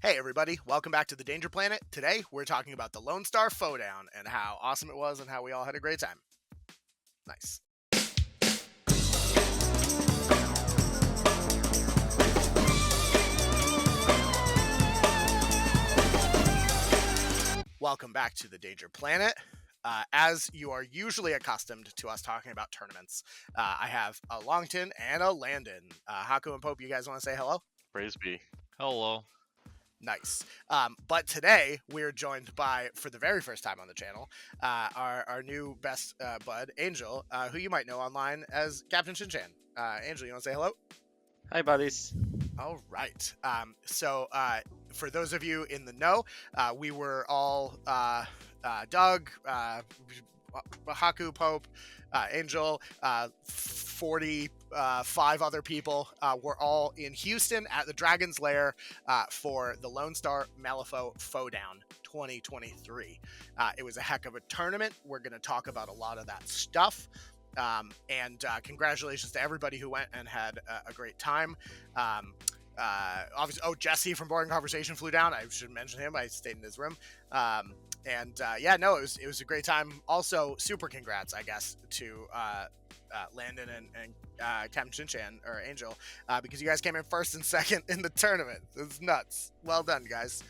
Hey everybody, welcome back to the Danger Planet. Today we're talking about the Lone Star Faux Down and how awesome it was and how we all had a great time. Nice. Welcome back to the Danger Planet. As you are usually accustomed to us talking about tournaments, I have a Longton and a Landon. Haku and Pope, you guys want to say hello? Praise be. Hello. Nice. But today we're joined by, for the very first time on the channel, our new best bud, Angel, who you might know online as Captain Shin Chan. Angel, you want to say hello? Hi, buddies. All right. So for those of you in the know, we were all Doug, Haku, Pope, Angel, 45 other people were all in Houston at the Dragon's Lair for the Lone Star Malifaux Faux Down 2023. It was a heck of a tournament. We're going to talk about a lot of that stuff. And congratulations to everybody who went and had a great time. Obviously, Jesse from Boring Conversation flew down. I should mention him. I stayed in his room. It was a great time. Also, super congrats, I guess, to Landon and Captain Shin Chan, or Angel, because you guys came in first and second in the tournament. It's nuts. Well done, guys.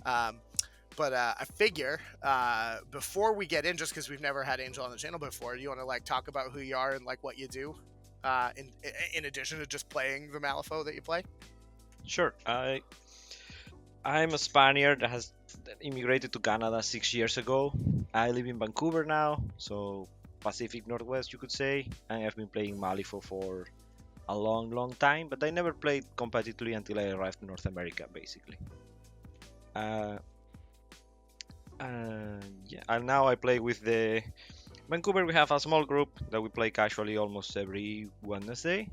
But I figure before we get in, just because we've never had Angel on the channel before, do you want to talk about who you are and what you do, in addition to just playing the Malifaux that you play? Sure. I'm a Spaniard that has immigrated to Canada 6 years ago. I live in Vancouver now, so Pacific Northwest, you could say. And I've been playing Malifaux for a long time, but I never played competitively until I arrived in North America, basically. And now I play with the Vancouver. We have a small group that we play casually almost every Wednesday.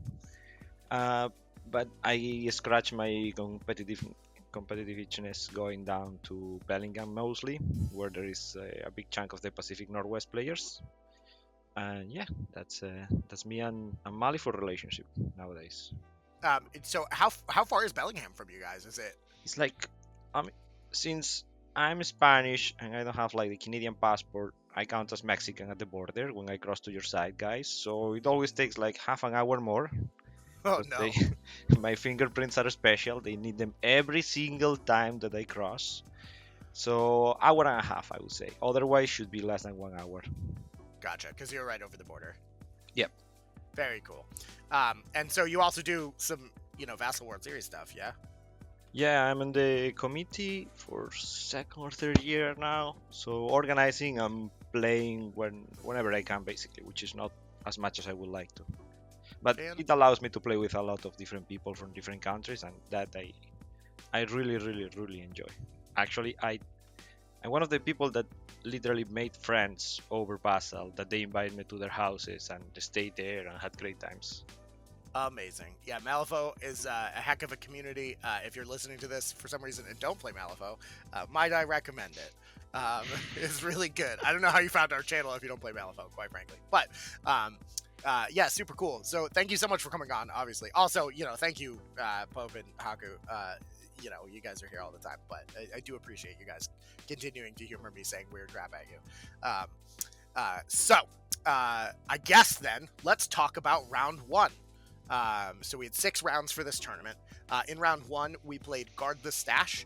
But I scratch my competitive itchiness going down to Bellingham mostly, where there is a big chunk of the Pacific Northwest players. And yeah, that's me and Malifaux relationship nowadays. So how far is Bellingham from you guys? Is it? It's since I'm Spanish and I don't have the Canadian passport, I count as Mexican at the border when I cross to your side, guys. So it always takes half an hour more. Oh no. My fingerprints are special. They need them every single time that I cross. So hour and a half, I would say. Otherwise, should be less than 1 hour. Gotcha, because you're right over the border. Yep. Very cool. And so you also do some, Vassal World Series stuff, yeah? Yeah, I'm in the committee for second or third year now. So organizing and playing whenever I can, basically, which is not as much as I would like to. But it allows me to play with a lot of different people from different countries, and that I really enjoy. Actually, I'm one of the people that literally made friends over Basel, that they invited me to their houses and stayed there and had great times. Amazing. Yeah, Malifaux is a heck of a community. If you're listening to this for some reason and don't play Malifaux, might I recommend it. It's really good. I don't know how you found our channel if you don't play Malifaux, quite frankly. But yeah, super cool. So thank you so much for coming on, obviously. Also, thank you, Pope and Haku. You guys are here all the time, but I do appreciate you guys continuing to humor me saying weird crap at you. So I guess then let's talk about round one. So we had 6 rounds for this tournament. In round 1, we played Guard the Stash,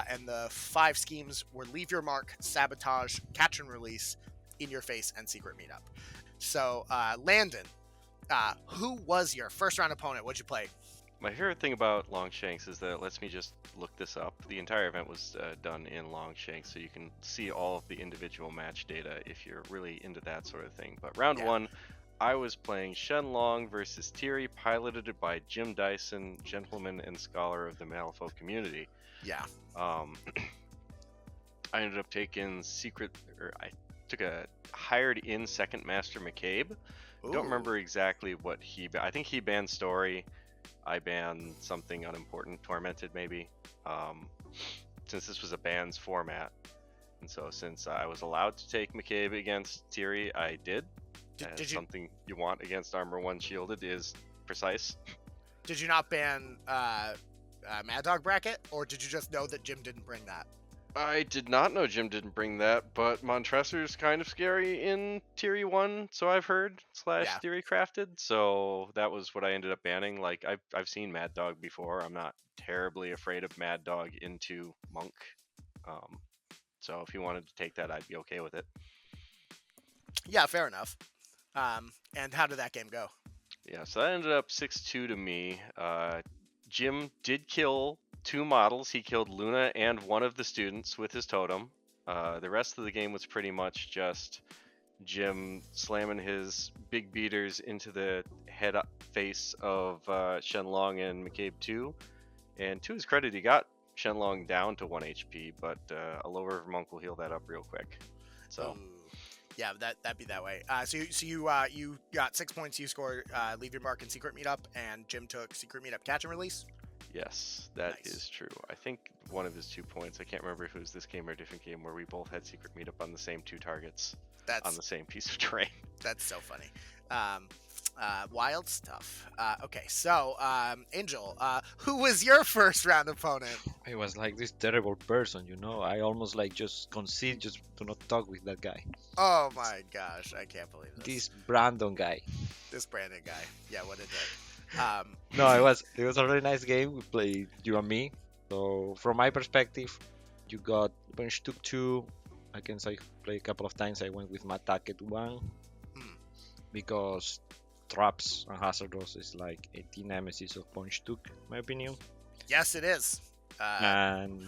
and the 5 schemes were Leave Your Mark, Sabotage, Catch and Release, In Your Face, and Secret Meetup. So, Landon, who was your first round opponent? What'd you play? My favorite thing about Longshanks is that it lets me just look this up. The entire event was done in Longshanks, so you can see all of the individual match data if you're really into that sort of thing. But round 1, I was playing Shenlong versus Thierry, piloted by Jim Dyson, gentleman and scholar of the Malifaux community. Yeah. I ended up taking I took a hired-in second Master McCabe. Ooh. Don't remember exactly what I think he banned Story. I banned something unimportant, Tormented maybe, since this was a bans format. And so since I was allowed to take McCabe against Thierry, I did. Something you want against Armor 1 Shielded is precise. Did you not ban Mad Dog bracket, or did you just know that Jim didn't bring that? I did not know Jim didn't bring that, but Montresor's kind of scary in Theory 1, so I've heard, Yeah. / Theory Crafted, so that was what I ended up banning. Like, I've seen Mad Dog before. I'm not terribly afraid of Mad Dog into Monk. So if he wanted to take that, I'd be okay with it. Yeah, fair enough. And how did that game go? Yeah, so that ended up 6-2 to me. Jim did kill 2 models. He killed Luna and one of the students with his totem. The rest of the game was pretty much just Jim slamming his big beaters into the head face of Shenlong and McCabe 2. And to his credit, he got Shenlong down to 1 HP, but a lower monk will heal that up real quick. So. Ooh. Yeah, that'd be that way. So you got 6 points. You scored Leave Your Mark and Secret Meetup, and Jim took Secret Meetup Catch and Release. Yes, that Nice. is true. I think one of his 2 points, I can't remember if it was this game or a different game, where we both had Secret Meetup on the same 2 targets on the same piece of terrain. That's so funny. Wild stuff. Okay, so Angel, who was your first round opponent? I was like this terrible person, you know. I almost like just concede, just do not talk with that guy. Oh my gosh, I can't believe this. This Brandon guy. This Brandon guy. Yeah, what a day. No, it was a really nice game. We played you and me. So from my perspective, you got Punch took 2. Against I played a couple of times. I went with Mataket 1 because traps and hazardous is like a T nemesis of Punch Took, in my opinion. Yes, it is. And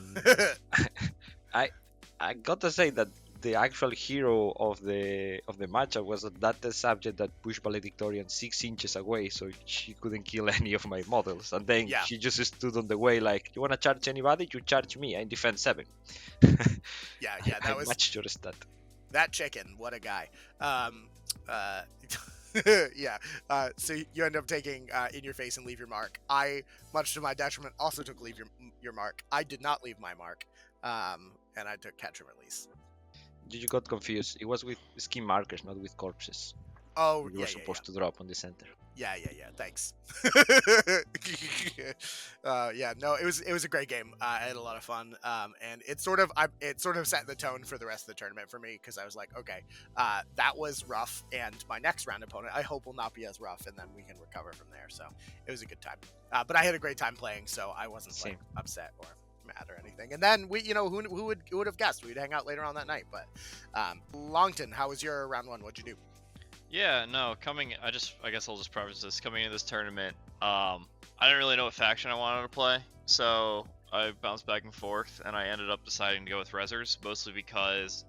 I got to say that the actual hero of the matchup was that subject that pushed Valedictorian 6 inches away, so she couldn't kill any of my models. And then she just stood on the way like, you wanna charge anybody? You charge me. I defend 7. Yeah, that was matched your stat. That chicken. What a guy. Yeah. So you end up taking In Your Face and Leave Your Mark. I, much to my detriment, also took Leave Your Mark. I did not leave my mark, and I took Catch and Release. You got confused. It was with skin markers, not with corpses. Oh, you were supposed to drop on the center. Yeah. Thanks. Yeah, no, it was a great game. I had a lot of fun, and it sort of set the tone for the rest of the tournament for me, because I was like, okay, that was rough, and my next round opponent I hope will not be as rough, and then we can recover from there. So it was a good time. But I had a great time playing, so I wasn't like upset or mad or anything. And then we, who would have guessed we'd hang out later on that night. But Longton, how was your round 1? What'd you do? Yeah, no, I guess I'll just preface this. Coming into this tournament, I didn't really know what faction I wanted to play, so I bounced back and forth, and I ended up deciding to go with Rezzers, mostly because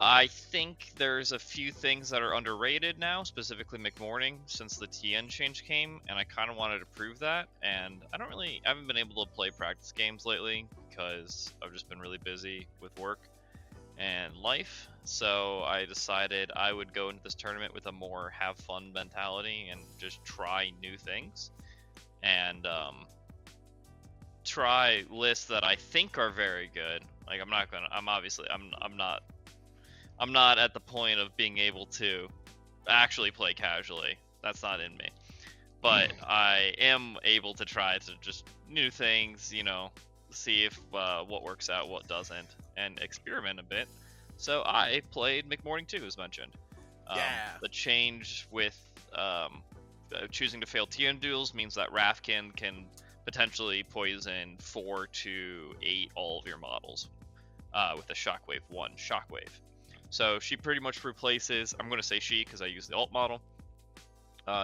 I think there's a few things that are underrated now, specifically McMorning, since the TN change came, and I kind of wanted to prove that, and I haven't been able to play practice games lately, because I've just been really busy with work and life. So I decided I would go into this tournament with a more have fun mentality and just try new things and try lists that I think are very good. Like I'm not at the point of being able to actually play casually. That's not in me. But I am able to try to just new things, see if what works out, what doesn't, and experiment a bit. So I played McMorning 2, as mentioned. The change with choosing to fail TN duels means that Rafkin can potentially poison 4 to 8 all of your models with the Shockwave 1 Shockwave. So she pretty much replaces, I'm going to say she because I use the alt model,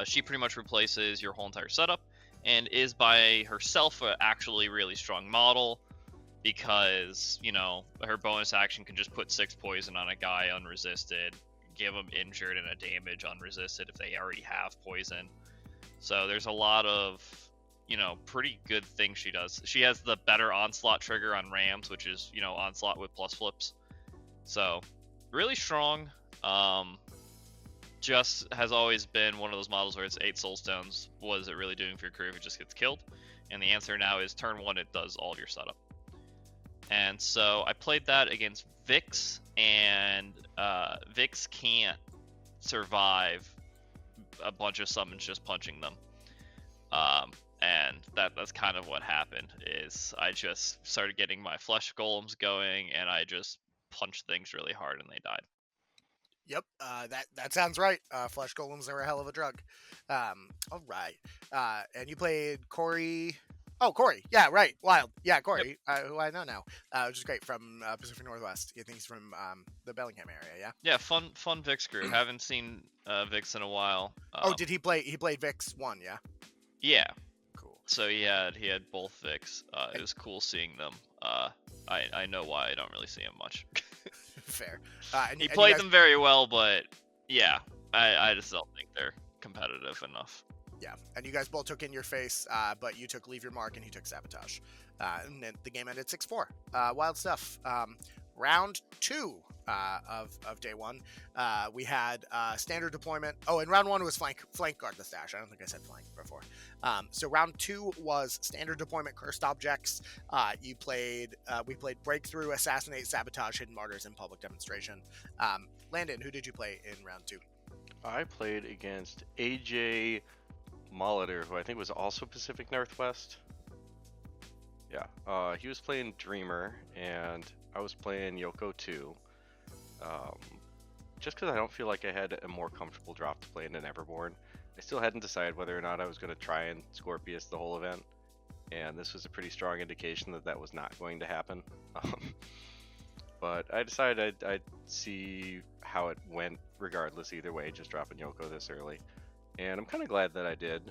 she pretty much replaces your whole entire setup and is by herself a actually really strong model, because, her bonus action can just put 6 poison on a guy unresisted, give them injured and a damage unresisted if they already have poison. So there's a lot of, pretty good things she does. She has the better onslaught trigger on Rams, which is, onslaught with plus flips. So really strong. Just has always been one of those models where it's 8 soulstones. What is it really doing for your crew if it just gets killed? And the answer now is turn 1, it does all of your setup. And so I played that against Vix, and Vix can't survive a bunch of summons just punching them. and that's kind of what happened. Is I just started getting my flesh golems going, and I just punched things really hard, and they died. Yep, that sounds right. Flesh golems are a hell of a drug. All right. And you played Corey. Oh, Corey. Yeah, right. Wild. Yeah, Corey, who I know now, which is great, from Pacific Northwest. I think he's from the Bellingham area. Yeah. Yeah, fun Vix crew. Haven't seen Vix in a while. Oh, did he play? He played Vix 1. Yeah. Yeah. Cool. So he had both Vix. It was cool seeing them. I know why I don't really see him much. Fair. He played them very well, but yeah, I just don't think they're competitive enough. Yeah, and you guys both took In Your Face, but you took Leave Your Mark and he took Sabotage. And then the game ended 6-4. Wild stuff. Round 2 of day 1, we had standard deployment. Oh, and round 1 was flank guard the stash. I don't think I said flank before. So round 2 was standard deployment, cursed objects. We played breakthrough, assassinate, sabotage, hidden martyrs, and public demonstration. Landon, who did you play in round 2? I played against AJ Molitor, who I think was also Pacific Northwest. Yeah, he was playing Dreamer, and I was playing Yoko 2. Just because I don't feel like I had a more comfortable drop to play in an Everborn. I still hadn't decided whether or not I was going to try and Scorpius the whole event, and this was a pretty strong indication that that was not going to happen. But I decided I'd see how it went regardless either way, just dropping Yoko this early. And I'm kind of glad that I did.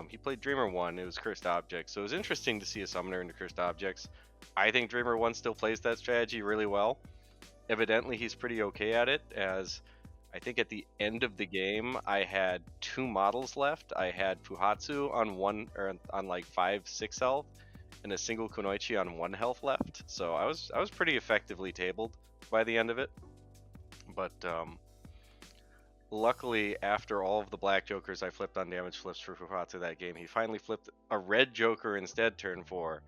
He played Dreamer 1, it was Cursed Objects, so it was interesting to see a summoner into Cursed Objects. I think Dreamer 1 still plays that strategy really well. Evidently he's pretty okay at it, as I think at the end of the game I had 2 models left. I had Fuhatsu on like 5-6 health, and a single Kunoichi on 1 health left. So I was pretty effectively tabled by the end of it. But luckily, after all of the black jokers I flipped on damage flips for Fuhatsu that game, he finally flipped a red joker instead turn 4.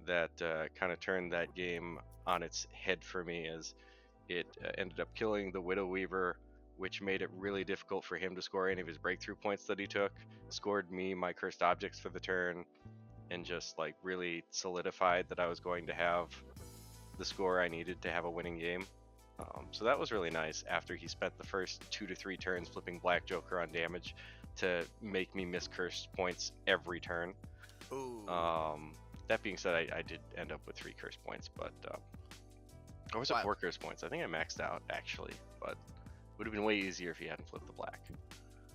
That kind of turned that game on its head for me, as it ended up killing the Widow Weaver, which made it really difficult for him to score any of his breakthrough points that he took. Scored me my cursed objects for the turn, and just like really solidified that I was going to have the score I needed to have a winning game. So that was really nice, after he spent the first 2 to 3 turns flipping black joker on damage to make me miss cursed points every turn. Ooh. That being said, I did end up with 3 curse points, but or was it 4 curse points? I think I maxed out actually, but would have been way easier if he hadn't flipped the black.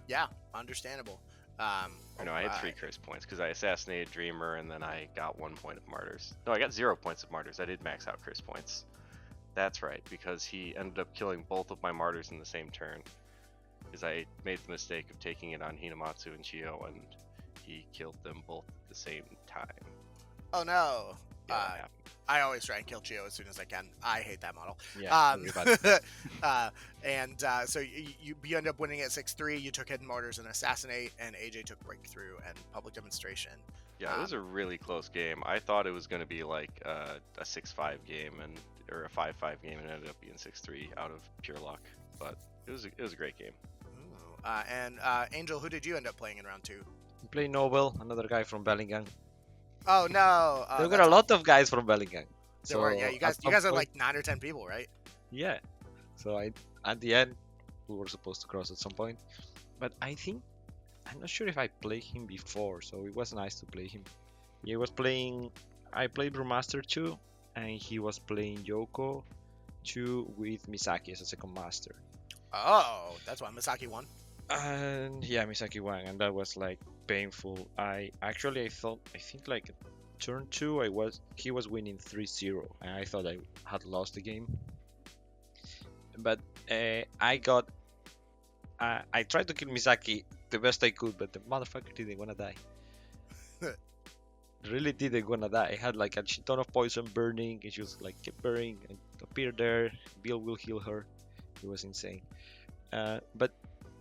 Yeah, understandable. I know I had 3 curse points because I assassinated Dreamer and then I got 1 point of martyrs. No, I got 0 points of martyrs. I did max out curse points. That's right, because he ended up killing both of my martyrs in the same turn. Because I made the mistake of taking it on Hinamatsu and Chio, and he killed them both at the same time. Oh no. Yeah, I always try and kill Chio as soon as I can. I hate that model. yeah. So you end up winning at 6-3. You took Hidden Martyrs and Assassinate, and AJ took Breakthrough and Public Demonstration. Yeah, it was a really close game. I thought it was going to be like a 6-5 game or a 5-5 game, and it ended up being 6-3 out of pure luck. But it was a great game. Ooh. And Angel, who did you end up playing in round 2? Play Nobel, another guy from Bellingham. Oh no! There were a lot of guys from Bellingham. There were, yeah. You guys are like 9 or 10 people, right? Yeah. So at the end, we were supposed to cross at some point, but I'm not sure if I played him before, so it was nice to play him. I played Brewmaster 2, and he was playing Yoko 2 with Misaki as a second master. Oh, that's why Misaki won. And yeah, Misaki won, and that was like painful. I think like turn 2 he was winning 3-0, and I thought I had lost the game. But I tried to kill Misaki the best I could, but the motherfucker didn't wanna die. Really didn't wanna die. I had like a shit ton of poison burning, and she was like kept burning and appeared there. Bill will heal her. It was insane. But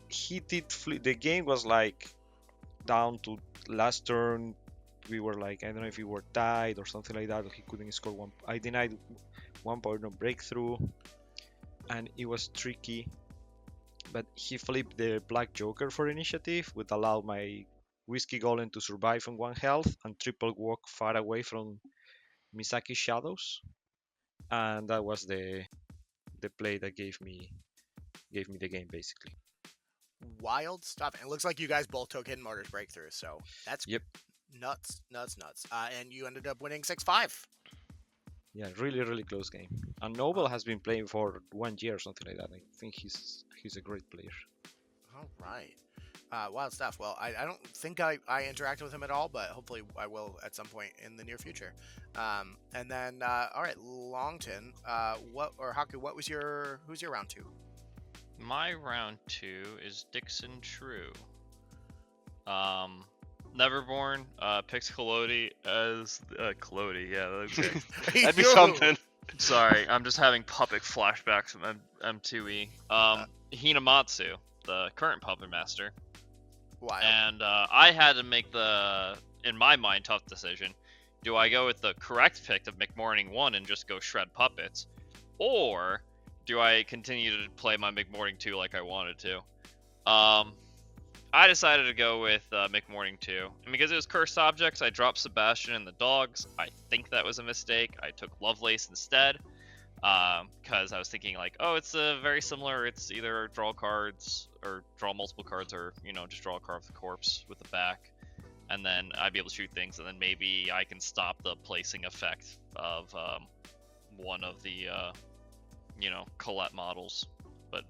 he did flip. The game was like down to last turn. We were like, I don't know if we were tied or something like that. He couldn't score one. I denied 1 point of breakthrough, and it was tricky. But he flipped the black joker for initiative, which allowed my Whiskey Golem to survive on 1 health, and triple walk far away from Misaki's shadows. And that was the play that gave me the game basically. Wild stuff. And it looks like you guys both took Hidden Mortar's breakthrough, so that's Yep. nuts. And you ended up winning 6-5. Yeah, really close game. And Noble has been playing for 1 year or something like that. I think he's a great player. All right. Wild stuff. Well, I don't think I interacted with him at all, but hopefully I will at some point in the near future. And then, all right, Longton, Haku, who's your round 2? My round 2 is Dixon True. Neverborn picks Collodi as Collodi. Yeah, okay. That'd be something. Sorry, I'm just having puppet flashbacks from M2E. Hinamatsu, the current puppet master. Wild. And I had to make the, in my mind, tough decision. Do I go with the correct pick of McMorning 1 and just go shred puppets? Or do I continue to play my McMorning 2 like I wanted to? I decided to go with McMorning 2. And because it was cursed objects, I dropped Sebastian and the dogs. I think that was a mistake. I took Lovelace instead. Because I was thinking like, oh, it's very similar. It's either draw cards or draw multiple cards, or just draw a card of the corpse with the back, and then I'd be able to shoot things, and then maybe I can stop the placing effect of one of the Colette models, but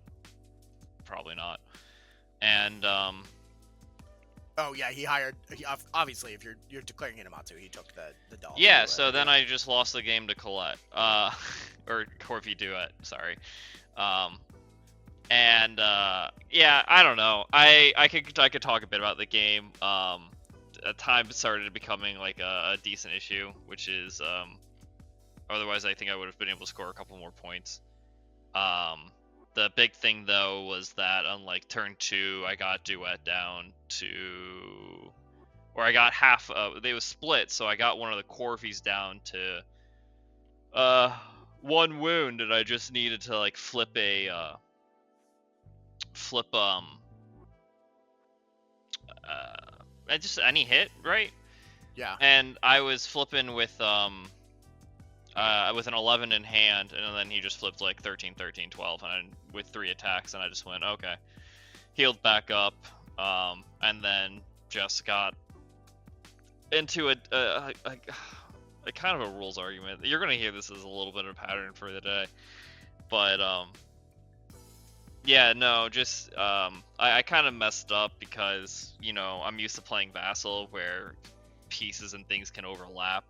probably not. And oh yeah, obviously if you're declaring Hinamatsu, he took the dog. Yeah, so then I just lost the game to Colette. Or Corvi Duet, sorry. Yeah, I don't know. I could talk a bit about the game. At times it started becoming like a decent issue, which is otherwise I think I would have been able to score a couple more points. The big thing though was that unlike turn 2, I got Duet down to, or I got half of, they was split, so I got one of the Corvies down to 1 wound, and I just needed to like flip any hit, right? Yeah. And I was flipping with an 11 in hand, and then he just flipped like 13, 13, 12, and with 3 attacks, and I just went, okay. Healed back up, and then just got into a kind of a rules argument. You're gonna hear this as a little bit of a pattern for the day, but yeah, no, just I kind of messed up because I'm used to playing Vassal where pieces and things can overlap.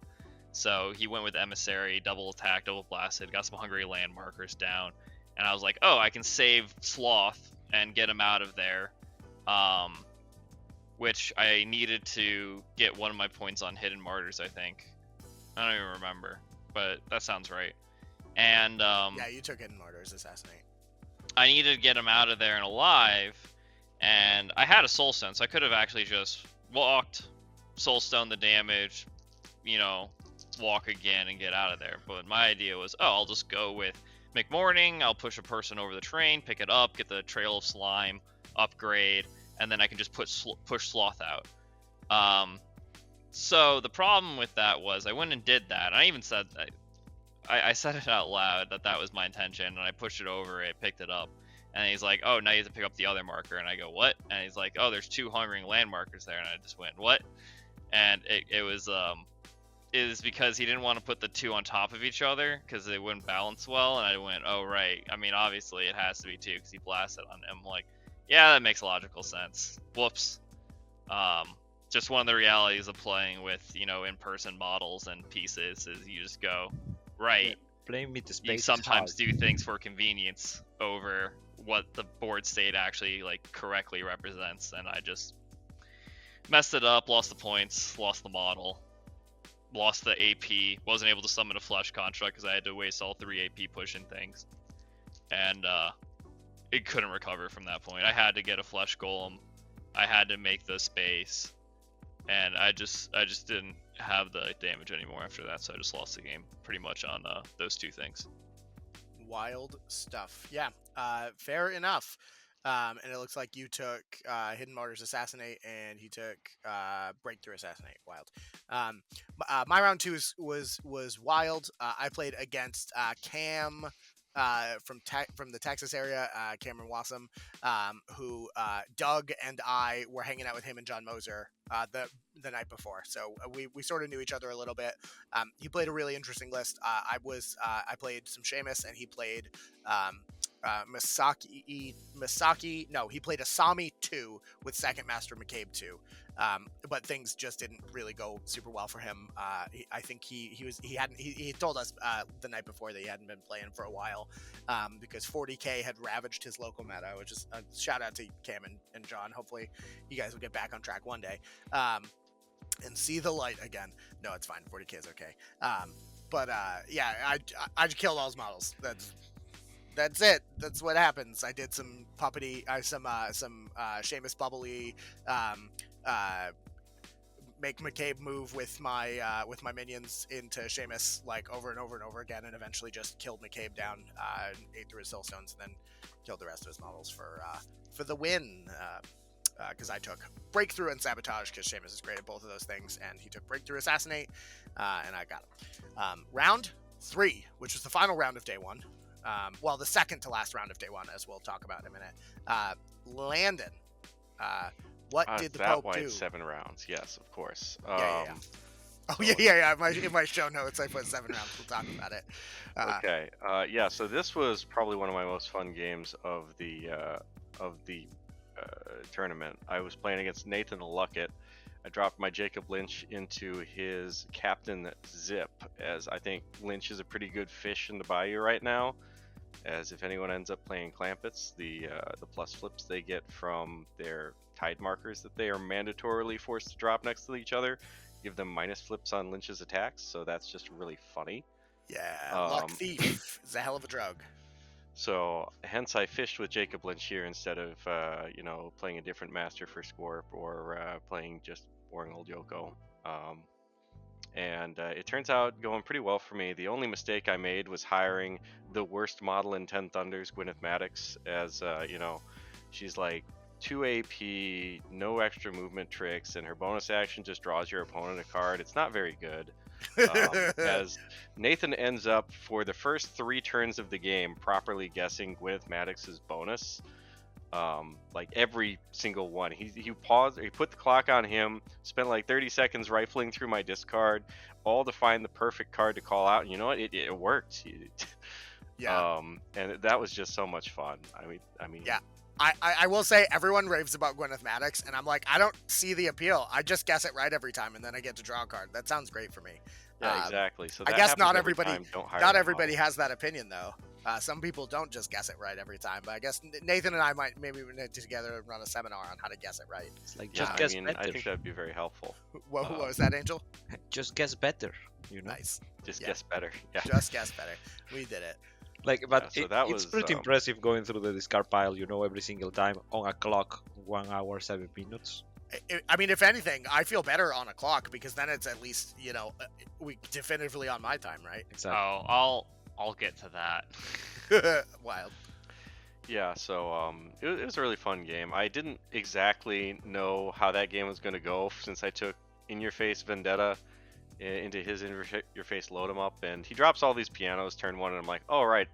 So he went with Emissary, double attack, double blasted, got some hungry land markers down, and I was like, oh, I can save Sloth and get him out of there, which I needed to get one of my points on Hidden Martyrs, I think. I don't even remember, but that sounds right. And yeah, you took Hidden Martyrs Assassinate. I needed to get him out of there and alive, and I had a Soul Stone, so I could have actually just walked, Soul Stone the damage, walk again and get out of there. But my idea was, I'll just go with McMorning, I'll push a person over the train, pick it up, get the Trail of Slime, upgrade, and then I can just push Sloth out. So the problem with that was I went and did that. I even said, I said it out loud that was my intention, and I pushed it over, it picked it up. And he's like, oh, now you have to pick up the other marker. And I go, what? And he's like, oh, there's 2 hungering land markers there. And I just went, what? And it was because he didn't want to put the 2 on top of each other because they wouldn't balance well. And I went, oh, right. I mean, obviously it has to be 2 because he blasted on him. I'm like, yeah, that makes logical sense. Whoops. Just one of the realities of playing with, in-person models and pieces is you just go, right. Yeah, playing with the space you sometimes do things for convenience over what the board state actually correctly represents, and I just messed it up, lost the points, lost the model, lost the AP, wasn't able to summon a flesh construct because I had to waste all 3 AP pushing things, and it couldn't recover from that point. I had to get a flesh golem, I had to make the space, and I just didn't have the damage anymore after that, so I just lost the game pretty much on those 2 things. Wild stuff. Yeah, fair enough. And it looks like you took Hidden Martyrs Assassinate, and he took Breakthrough Assassinate. Wild. My round two was wild. I played against Cam from the Texas area, Cameron Wassam, who Doug and I were hanging out with him and John Moser the night before, so we sort of knew each other a little bit. He played a really interesting list. I played some Seamus, and he played Misaki. No, he played Asami 2 with Second Master McCabe 2. But things just didn't really go super well for him. I think he told us the night before that he hadn't been playing for a while because 40k had ravaged his local meta, which is a shout out to Cam and John. Hopefully you guys will get back on track one day and see the light again. No, it's fine. 40k is okay. But yeah, I killed all his models. That's it. That's what happens. I did some puppety, some Seamus bubbly, make McCabe move with my minions into Seamus like over and over and over again, and eventually just killed McCabe down, ate through his soulstones, and then killed the rest of his models for the win. Because I took Breakthrough and Sabotage, because Seamus is great at both of those things, and he took Breakthrough Assassinate, and I got him. Round 3, which was the final round of day 1. Well, the second to last round of day 1, as we'll talk about in a minute. Landon, what did the Pope do? 7 rounds, yes, of course. Yeah. Oh, yeah. In my show notes, I put 7 rounds. We'll talk about it. Okay. Yeah. So this was probably one of my most fun games of the tournament. I was playing against Nathan Luckett. I dropped my Jacob Lynch into his Captain Zip, as I think Lynch is a pretty good fish in the Bayou right now. As if anyone ends up playing Clampets, the plus flips they get from their tide markers that they are mandatorily forced to drop next to each other give them minus flips on Lynch's attacks, so that's just really funny. Yeah, Luck Thief is a hell of a drug. So hence I fished with Jacob Lynch here instead of playing a different master for Scorp or playing just boring old Yoko. And it turns out going pretty well for me. The only mistake I made was hiring the worst model in 10 Thunders, Gwyneth Maddox, as she's like 2 AP, no extra movement tricks, and her bonus action just draws your opponent a card. It's not very good. As Nathan ends up for the first 3 turns of the game properly guessing Gwyneth Maddox's bonus. Like every single one. He paused, he put the clock on him, spent like 30 seconds rifling through my discard, all to find the perfect card to call out, and you know what? It worked. Yeah. And that was just so much fun. I mean. Yeah. I will say everyone raves about Gwyneth Maddox, and I'm like, I don't see the appeal. I just guess it right every time, and then I get to draw a card. That sounds great for me. Yeah, exactly. So I guess not everybody has that opinion though. Some people don't just guess it right every time, but I guess Nathan and I might maybe need to together run a seminar on how to guess it right. It's like just guess better. I think that'd be very helpful. What was that, Angel? Just guess better, you know. Nice. Guess better. Yeah. Just guess better. We did it. Like, but it's pretty impressive going through the discard pile, you know, every single time on a clock, 1 hour 7 minutes. I mean, if anything, I feel better on a clock because then it's at least, we definitively on my time, right? Exactly. Oh, I'll get to that. Wild. Yeah, so it was a really fun game. I didn't exactly know how that game was going to go since I took In Your Face Vendetta into his In Your Face Load 'em Up, and he drops all these pianos turn 1, and I'm like, oh right,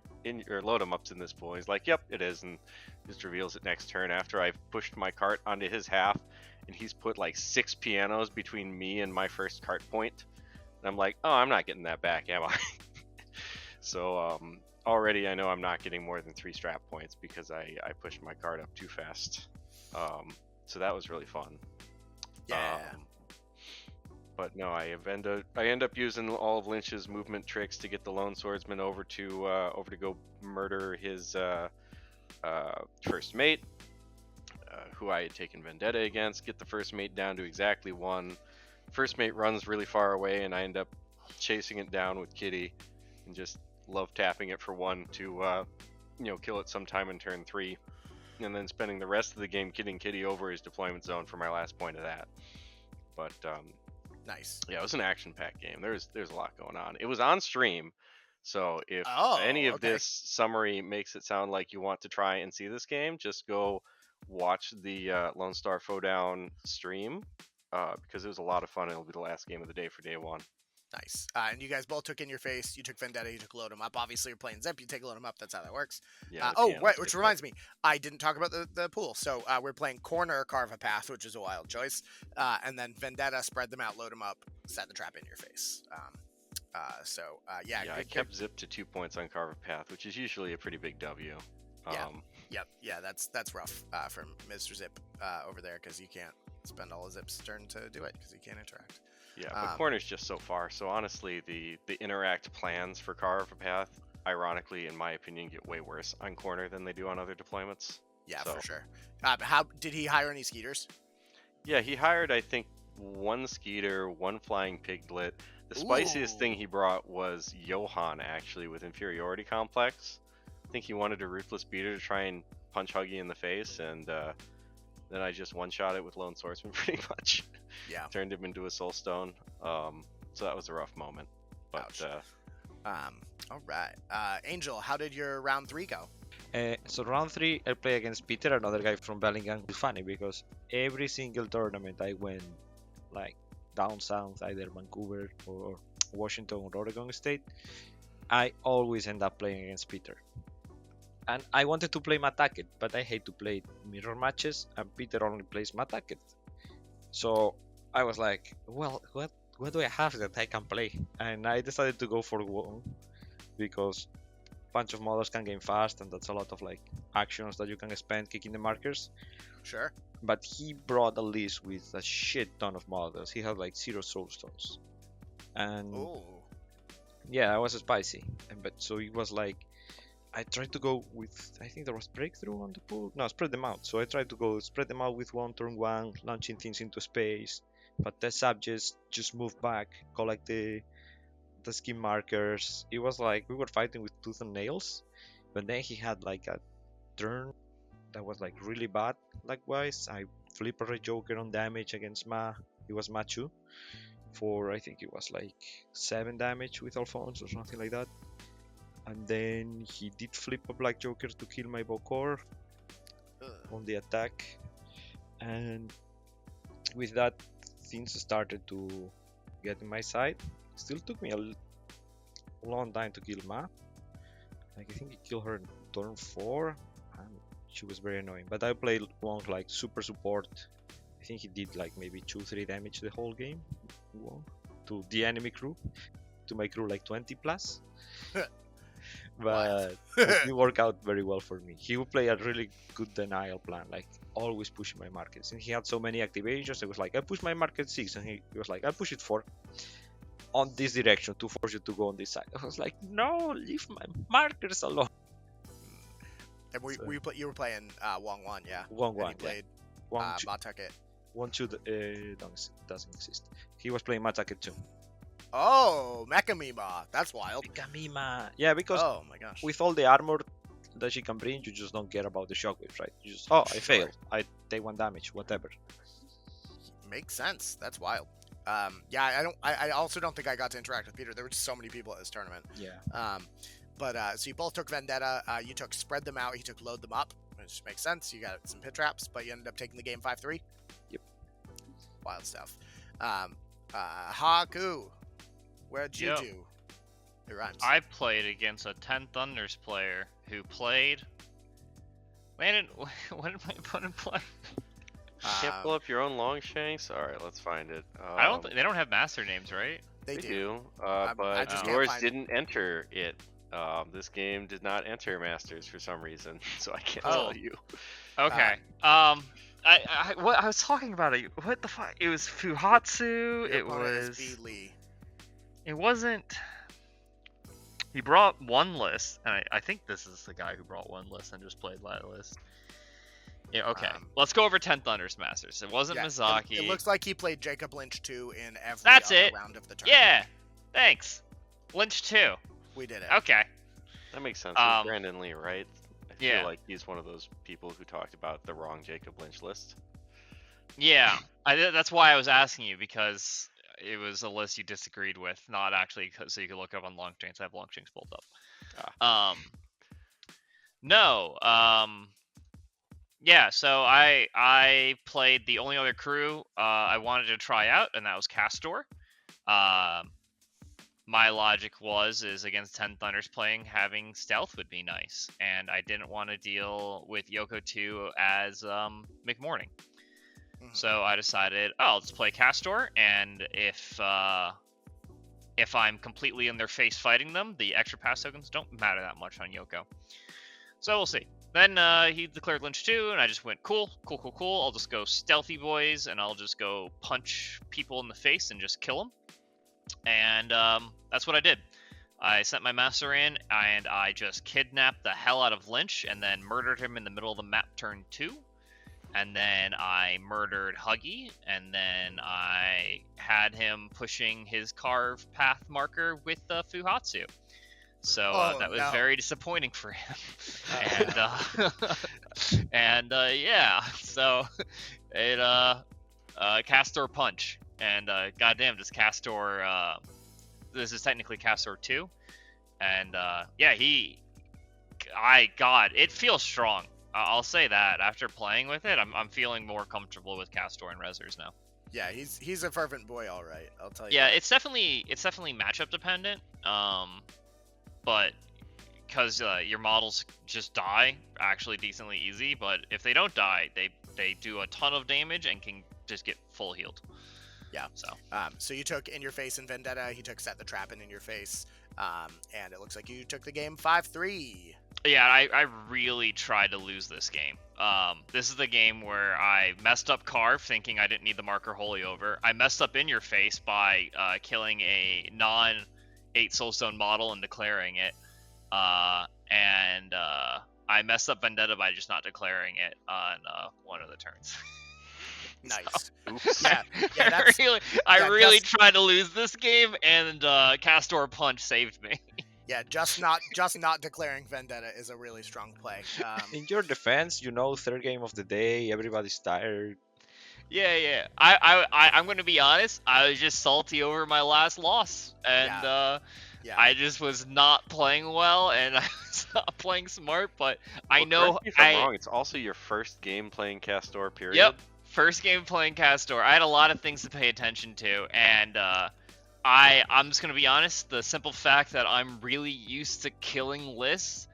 Load 'em Up's in this pool. He's like, yep, it is, and just reveals it next turn after I've pushed my cart onto his half, and he's put like 6 pianos between me and my first cart point, and I'm like, oh, I'm not getting that back, am I? So already I know I'm not getting more than 3 strap points because I pushed my card up too fast. So that was really fun. Yeah. But no, I end up using all of Lynch's movement tricks to get the Lone Swordsman over to go murder his first mate, who I had taken Vendetta against. Get the first mate down to exactly 1. First mate runs really far away, and I end up chasing it down with Kitty, and just love tapping it for 1 to kill it sometime in turn 3, and then spending the rest of the game getting Kitty over his deployment zone for my last point of that. But nice. Yeah, it was an action-packed game. There's a lot going on. It was on stream, So if Oh, any of okay. this summary makes it sound like you want to try and see this game, just go watch the Lone Star Down stream because it was a lot of fun. It'll be the last game of the day for day one. Nice. And you guys both took In Your Face. You took Vendetta. You took Load 'em Up. Obviously, you're playing Zip. You take Load 'em Up. That's how that works. Yeah. Right. Which reminds me, I didn't talk about the pool. So we're playing Corner, Carve a Path, which is a wild choice. And then Vendetta, Spread Them Out, Load 'em Up, Set the Trap, In Your Face. I kept Zip to 2 points on Carve a Path, which is usually a pretty big W. Yeah, that's rough for Mr. Zip over there because you can't spend all of Zip's turn to do it because he can't interact. Yeah, but Corner's just so far. So honestly, the interact plans for Carve a Path, ironically, in my opinion, get way worse on Corner than they do on other deployments. Yeah, for sure. How did he hire any Skeeters? Yeah, he hired, I think, 1 Skeeter, 1 Flying Piglet. The spiciest thing he brought was Johan, actually, with Inferiority Complex. I think he wanted a Ruthless Beater to try and punch Huggy in the face, and then I just one-shot it with Lone Swordsman pretty much. Yeah. Turned him into a Soul Stone. So that was a rough moment. But all right. Angel, how did your round 3 go? So round 3, I play against Peter, another guy from Bellingham. It's funny because every single tournament I went like down south, either Vancouver or Washington or Oregon State, I always end up playing against Peter. And I wanted to play Mataket, but I hate to play mirror matches, and Peter only plays Mataket. So I was like, well, what do I have that I can play? And I decided to go for Wong because a bunch of models can game fast, and that's a lot of like actions that you can spend kicking the markers. Sure. But he brought a list with a shit ton of models. He had like 0 soulstones. And yeah, it was spicy. But so it was like, I tried to go with, I think there was breakthrough on the pool. No, spread them out. So I tried to go spread them out with 1 turn 1, launching things into space. But the subjects just moved back, collect the skin markers. It was like we were fighting with tooth and nails. But then he had like a turn that was like really bad. Likewise, I flip a Red Joker on damage against Ma. It was Ma 2 for, I think it was like 7 damage with Alphonse or something like that. And then he did flip a Black Joker to kill my Bokor on the attack. And with that, things started to get in my side. Still took me a long time to kill Ma. Like, I think he killed her in turn 4. And she was very annoying. But I played Wong like super support. I think he did like maybe 2-3 damage the whole game. Wong, to the enemy crew. To my crew like 20 plus. But it didn't work out very well for me. He would play a really good denial plan, like always pushing my markets. And he had so many activations. It was like, I push my market 6, and he was like, I push it 4 on this direction to force you to go on this side. I was like, no, leave my markers alone. And you were playing Wong 1, yeah? Wong 1, and he played Mataket. 1-2 doesn't exist. He was playing Mataket 2. Oh, Mechamima. That's wild. Mechamima. Yeah, because oh my gosh, with all the armor that she can bring, you just don't care about the shockwaves, right? You just, I failed. I take 1 damage, whatever. Makes sense. That's wild. I also don't think I got to interact with Peter. There were just so many people at this tournament. Yeah. So you both took Vendetta. You took Spread Them Out. He took Load Them Up, which makes sense. You got some pit traps, but you ended up taking the game 5-3. Yep. Wild stuff. Haku, where'd you do? It rhymes. I played against a 10 Thunders player who played. What did my opponent play? Can't pull up your own Longshanks? Alright, let's find it. I don't. They don't have master names, right? They do. But yours didn't enter it. This game did not enter Masters for some reason, so I can't tell you. Okay. I was talking about it. What the fuck? It was Fuhatsu. It was. It wasn't. He brought 1 list, and I think this is the guy who brought 1 list and just played that list. Yeah, okay. Let's go over 10 Thunders Masters. It wasn't Mizaki. It looks like he played Jacob Lynch 2 in every round of the tournament. Yeah, thanks. Lynch 2. We did it. Okay. That makes sense. With Brandon Lee, right? I feel like he's one of those people who talked about the wrong Jacob Lynch list. Yeah, that's why I was asking you, because it was a list you disagreed with, not actually so you could look up on Longshanks. I have Longshanks pulled up. No. Yeah. So I played the only other crew I wanted to try out, and that was Castor. My logic is against 10 Thunders playing, having stealth would be nice, and I didn't want to deal with Yoko 2 as McMorning. So I decided, I'll just play Castor, and if I'm completely in their face fighting them, the extra pass tokens don't matter that much on Yoko. So we'll see. Then he declared Lynch 2, and I just went, cool. I'll just go stealthy boys, and I'll just go punch people in the face and just kill them. And that's what I did. I sent my master in, and I just kidnapped the hell out of Lynch, and then murdered him in the middle of the map turn 2. And then I murdered Huggy, and then I had him pushing his carve path marker with Fuhatsu. So that was very disappointing for him. And yeah, so it Castor punch, and goddamn, this Castor. This is technically Castor 2, and yeah, it feels strong. I'll say that after playing with it, I'm feeling more comfortable with Castor and Rezzers now. Yeah, he's a fervent boy, all right. I'll tell you. Yeah, it's definitely matchup dependent. But because your models just die actually decently easy, but if they don't die, they do a ton of damage and can just get full healed. Yeah. So you took In Your Face and Vendetta. He took Set the Trap and In Your Face. And it looks like you took the game 5-3. Yeah, I really tried to lose this game. This is the game where I messed up Carve, thinking I didn't need the marker Holy Over. I messed up In Your Face by killing a non-8 Soulstone model and declaring it. And I messed up Vendetta by just not declaring it on one of the turns. Nice. Oops. Yeah, I really tried to lose this game, and Castor Punch saved me. Yeah, just not declaring Vendetta is a really strong play. In your defense, third game of the day, everybody's tired. Yeah. I'm gonna be honest. I was just salty over my last loss, and I just was not playing well, and I was not playing smart. But I know correct me if I'm wrong. It's also your first game playing Castor. Period. Yep. First game playing Castor. I had a lot of things to pay attention to, and I'm just gonna be honest. The simple fact that I'm really used to killing lists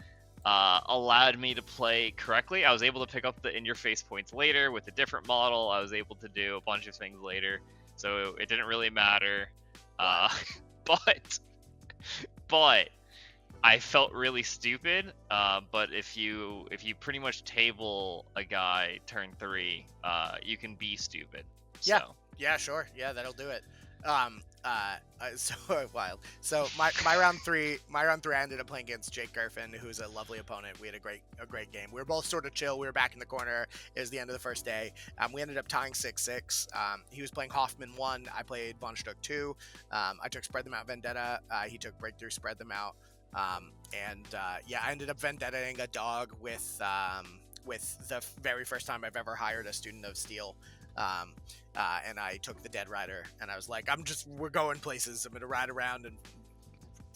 allowed me to play correctly. I was able to pick up the In Your Face points later with a different model. I was able to do a bunch of things later, so it didn't really matter. But I felt really stupid. But if you pretty much table a guy turn 3, you can be stupid. Yeah. So. Yeah, sure. Yeah, that'll do it. So wild. So my round three, I ended up playing against Jake Griffin, who's a lovely opponent. We had a great game. We were both sort of chill. We were back in the corner. It was the end of the first day. We ended up tying 6-6. He was playing Hoffman 1. I played Von Stuck 2. I took Spread Them Out Vendetta. He took Breakthrough Spread Them Out. Yeah, I ended up Vendettaing a dog with the very first time I've ever hired a student of Steel. And I took the Dead Rider, and I was like, we're going places. I'm gonna ride around and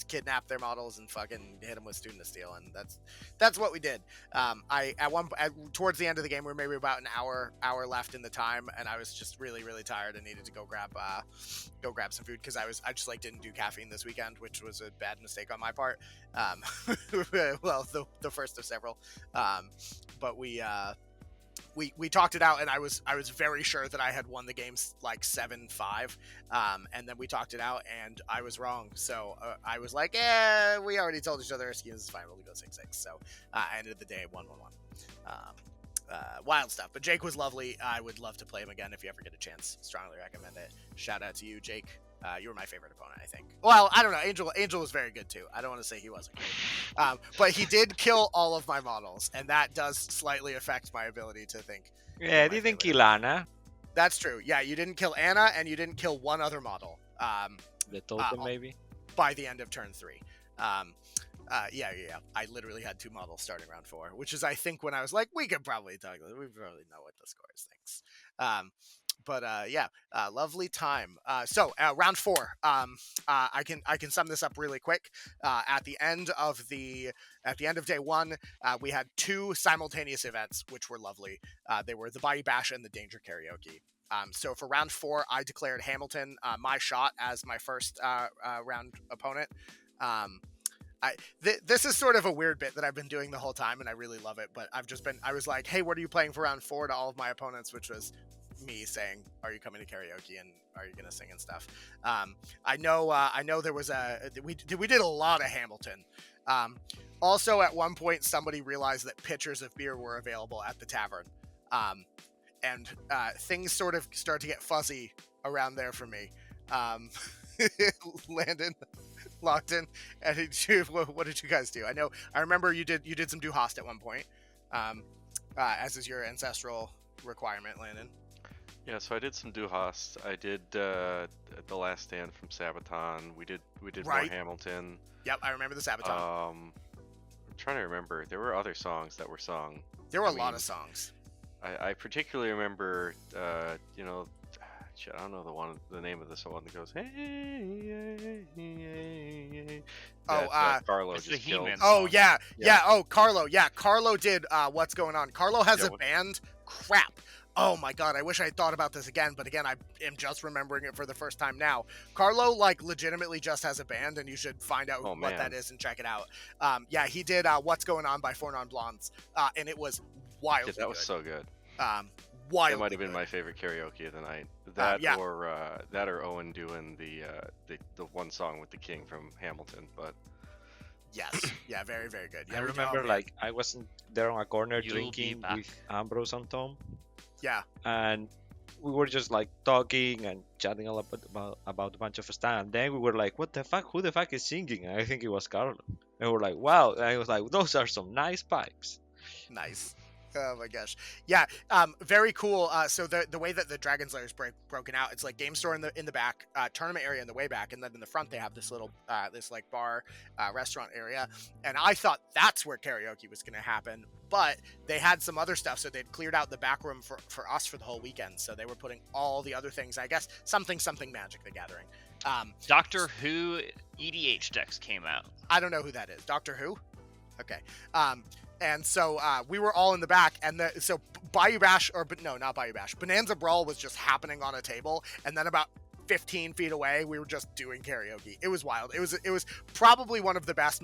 kidnap their models and fucking hit them with Student of Steel, and that's what we did. Towards the end of the game, we were maybe about an hour left in the time, and I was just really, really tired and needed to go grab some food because I just didn't do caffeine this weekend, which was a bad mistake on my part. Well, the first of several. But we talked it out, and I was very sure that I had won the game 7-5, and then we talked it out, and I was wrong. So I was like, we already told each other our schemes is fine. We'll go 6-6. So I ended the day 1-1-1. Wild stuff. But Jake was lovely. I would love to play him again if you ever get a chance. Strongly recommend it. Shout out to you, Jake. You were my favorite opponent, I think. Well, I don't know. Angel was very good too. I don't want to say he wasn't great. But he did kill all of my models, and that does slightly affect my ability to think. Yeah, I didn't kill Anna. That's true. Yeah, you didn't kill Anna, and you didn't kill one other model. The totem, maybe? By the end of turn 3. Yeah. I literally had 2 models starting round 4, which is, I think, when I was like, we could probably talk. We probably know what the scores thinks. lovely time. So round 4. I can sum this up really quick. At the end of day 1, we had 2 simultaneous events, which were lovely. They were the Bayou Bash and the Danger Karaoke. So for round 4, I declared Hamilton my shot as my first round opponent. This is sort of a weird bit that I've been doing the whole time, and I really love it. But I was like, hey, what are you playing for round 4 to all of my opponents, which was me saying, are you coming to karaoke and are you gonna sing and stuff? I know there was we did a lot of Hamilton. Also, at one point, somebody realized that pitchers of beer were available at the tavern, and things sort of start to get fuzzy around there for me. Landon locked in, and what did you guys do? I remember you did some Du Hast at one point, as is your ancestral requirement, Landon. Yeah, so I did some Du Hast. I did The Last Stand from Sabaton. We did Right. more Hamilton. Yep, I remember the Sabaton. I'm trying to remember. There were other songs that were sung. There were a lot of songs. I particularly remember, I don't know the name of the song that goes, hey, hey, hey, hey. Carlo it's just the killed. He-Man Oh song. yeah. Oh, Carlo. Yeah, Carlo did What's Going On. Carlo has a band. Crap. Oh my god, I wish I had thought about this again, but again, I am just remembering it for the first time now. Carlo, legitimately just has a band, and you should find out what that is and check it out. He did What's Going On by Four Non Blondes, and it was wildly that was good. so good. Wildly That might have been good. my favorite karaoke of the night. Or Owen doing the one song with the King from Hamilton, but... Yes. Yeah, very, very good. Yeah, I remember, I wasn't there on a corner drinking with Ambrose and Tom. Yeah. And we were just talking and chatting about a bunch of stuff. And then we were like, what the fuck? Who the fuck is singing? And I think it was Carlo. And we were like, wow. And I was like, those are some nice pipes. Nice. Oh my gosh. Yeah. Very cool. So the way that the Dragon's Lair is broken out, it's like game store in the back, tournament area in the way back, and then in the front they have this little bar restaurant area. And I thought that's where karaoke was going to happen, but they had some other stuff, so they'd cleared out the back room for us for the whole weekend. So they were putting all the other things. I guess something Magic the Gathering. Doctor Who EDH decks came out. I don't know who that is. Doctor Who? Okay. And so we were all in the back, and so Bayou Bash, not Bayou Bash, Bonanza Brawl was just happening on a table, and then about 15 feet away, we were just doing karaoke. It was wild. It was probably one of the best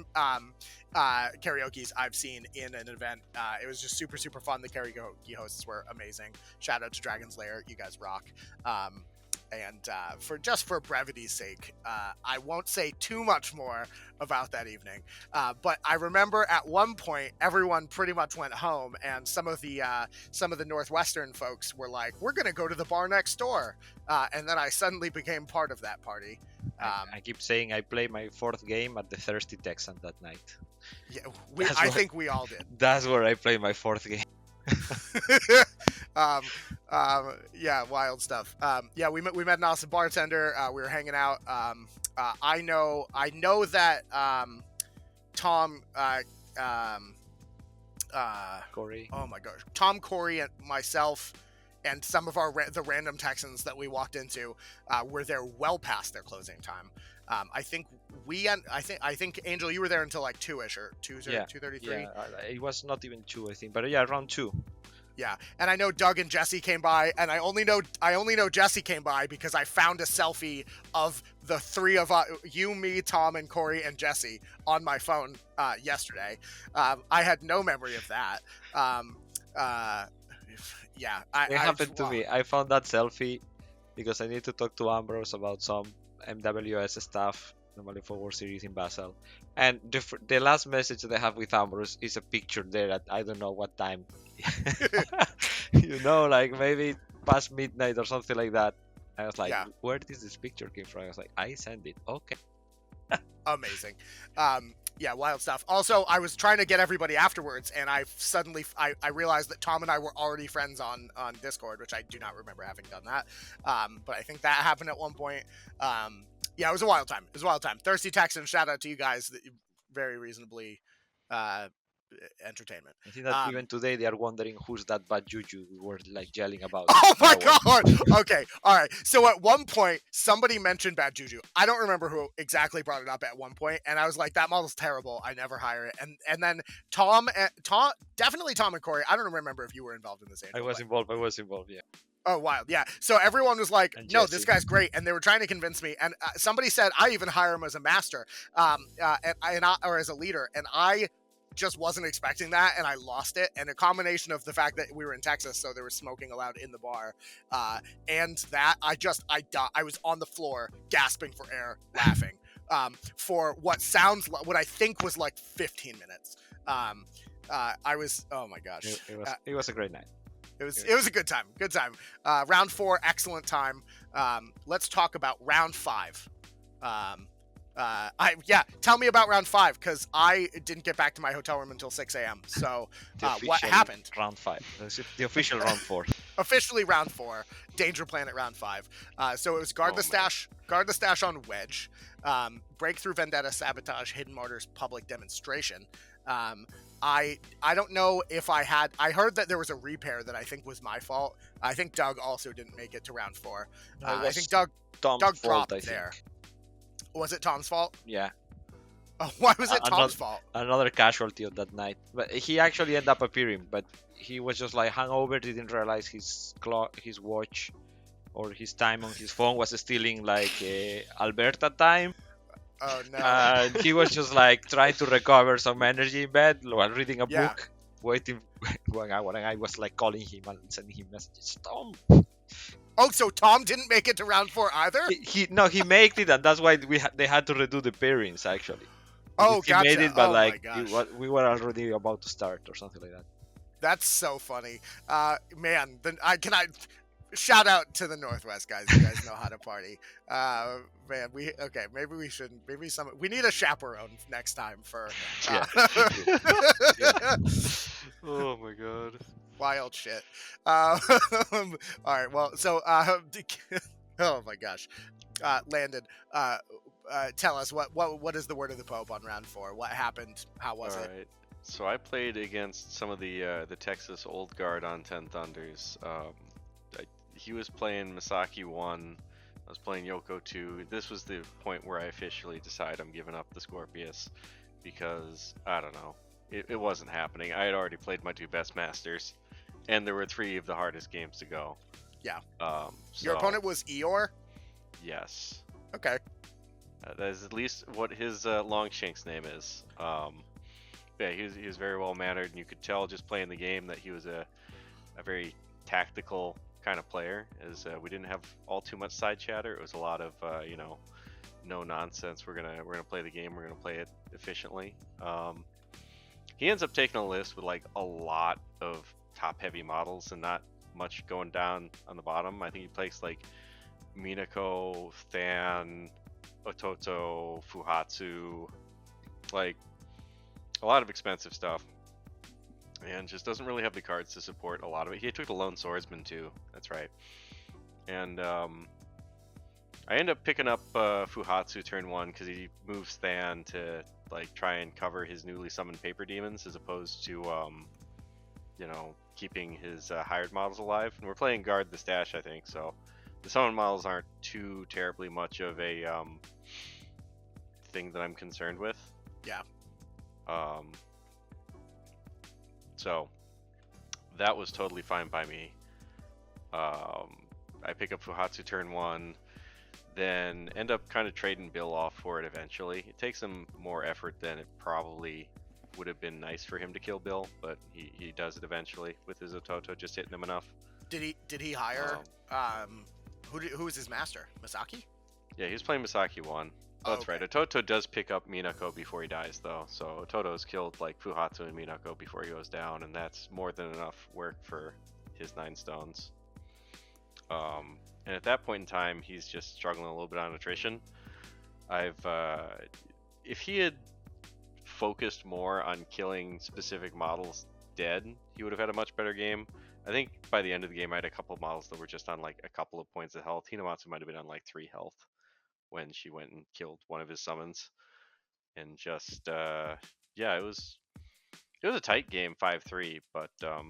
karaoke's I've seen in an event. It was just super, super fun. The karaoke hosts were amazing. Shout out to Dragon's Lair. You guys rock. And for brevity's sake, I won't say too much more about that evening. But I remember at one point, everyone pretty much went home, and some of the Northwestern folks were like, "We're gonna go to the bar next door," and then I suddenly became part of that party. I keep saying I played my 4th game at the Thirsty Texan that night. Yeah, I think we all did. That's where I played my 4th game. Wild stuff. We met an awesome bartender. We were hanging out. I know that Tom Corey. Oh my gosh, Tom, Corey, and myself, and some of the random Texans that we walked into were there well past their closing time. I think Angel, you were there until 2ish or 2:33. Yeah, it was not even 2, I think, but around 2. Yeah, and I know Doug and Jesse came by, and I only know Jesse came by because I found a selfie of the 3 of you, me, Tom, and Corey and Jesse on my phone yesterday. I had no memory of that. It happened to me. I found that selfie because I need to talk to Ambrose about some MWS stuff, the Malifaux War series in Basel. And the last message that I have with Ambrose is a picture there at I don't know what time. Maybe past midnight or something like that. I was like, where did this picture came from? I was like, I sent it. Okay. Amazing. Wild stuff. Also, I was trying to get everybody afterwards, and I suddenly I realized that Tom and I were already friends on Discord, which I do not remember having done that. But I think that happened at one point. It was a wild time. Thirsty Texan, shout out to you guys that very reasonably entertainment. I think that even today they are wondering who's that bad juju we were like yelling about. Oh my That one. god! Okay, all right. So at one point, somebody mentioned bad juju. I don't remember who exactly brought it up at one point, and I was like, "That model's terrible. I never hire it." And then Tom, definitely Tom and Corey. I don't remember if you were involved in this. Angel, I was involved. Yeah. Oh, wild. Yeah. So everyone was like, And no, Jesse. this guy's great. And they were trying to convince me. And somebody said, I even hire him as a master or as a leader. And I just wasn't expecting that. And I lost it. And a combination of the fact that we were in Texas, so there was smoking allowed in the bar. And that I was on the floor gasping for air, laughing for what I think was like 15 minutes. I was, oh my gosh. It was a great night. It was a good time. Good time. Round 4, excellent time. Let's talk about round 5. Tell me about round 5 because I didn't get back to my hotel room until 6 a.m. So what happened? Round 5. The official round 4. Officially round 4. Danger Planet round 5. So it was guard the stash on Wedge, breakthrough vendetta, sabotage, hidden martyrs, public demonstration. I don't know if I heard that there was a repair that I think was my fault. I think Doug also didn't make it to round 4. I think Doug dropped there. Was it Tom's fault? Yeah. Oh, why was it Tom's fault? Another casualty of that night. But he actually ended up appearing, but he was just like hungover, didn't realize his watch or his time on his phone was stealing like Alberta time. Oh no. And he was just like trying to recover some energy in bed while reading a book, waiting when I was like calling him and sending him messages. Tom. Oh, so Tom didn't make it to round 4 either? He made it, and that's why they had to redo the pairings actually. Oh, he gotcha. made it, but we were already about to start or something like that. That's so funny. Man, shout out to the Northwest guys. You guys know how to party. Man, maybe we shouldn't. We need a chaperone next time for. Oh my god. Wild shit. All right. Well, so oh my gosh, Landon. Tell us what is the word of the Pope on round 4? What happened? How was it? All right. So I played against some of the Texas Old Guard on 10 Thunders. He was playing Misaki 1. I was playing Yoko 2. This was the point where I officially decided I'm giving up the Scorpius because I don't know. It wasn't happening. I had already played my 2 best masters, and there were 3 of the hardest games to go. Yeah. Your opponent was Eeyore? Yes. Okay. That is at least what his Longshank's name is. Yeah, he was very well mannered, and you could tell just playing the game that he was a very tactical kind of player. As we didn't have all too much side chatter. It was a lot of no nonsense. We're gonna play the game. We're gonna play it efficiently. He ends up taking a list with like a lot of top heavy models and not much going down on the bottom. I think he plays like Minako, Than, Ototo, Fuhatsu, like a lot of expensive stuff, and just doesn't really have the cards to support a lot of it. He took the Lone Swordsman too, that's right. And I end up picking up Fuhatsu turn 1 because he moves Than to like try and cover his newly summoned paper demons as opposed to keeping his hired models alive. And we're playing guard the stash, I think, so the summon models aren't too terribly much of a thing that I'm concerned with. Yeah. So that was totally fine by me. I pick up Fuhatsu turn 1, then end up kind of trading Bill off for it eventually. It takes him more effort than it probably would have been nice for him to kill Bill, but he does it eventually with his Ototo just hitting him enough. Did he hire who was his master? Misaki? Yeah, he was playing Misaki 1. Oh, that's right. Ototo does pick up Minako before he dies, though. So Ototo's killed like Fuhatsu and Minako before he goes down, and that's more than enough work for his 9 stones. And at that point in time, he's just struggling a little bit on attrition. If he had focused more on killing specific models dead, he would have had a much better game. I think by the end of the game, I had a couple of models that were just on like a couple of points of health. Hinamatsu might have been on like 3 health when she went and killed one of his summons. And just it It was a tight game, 5-3, but I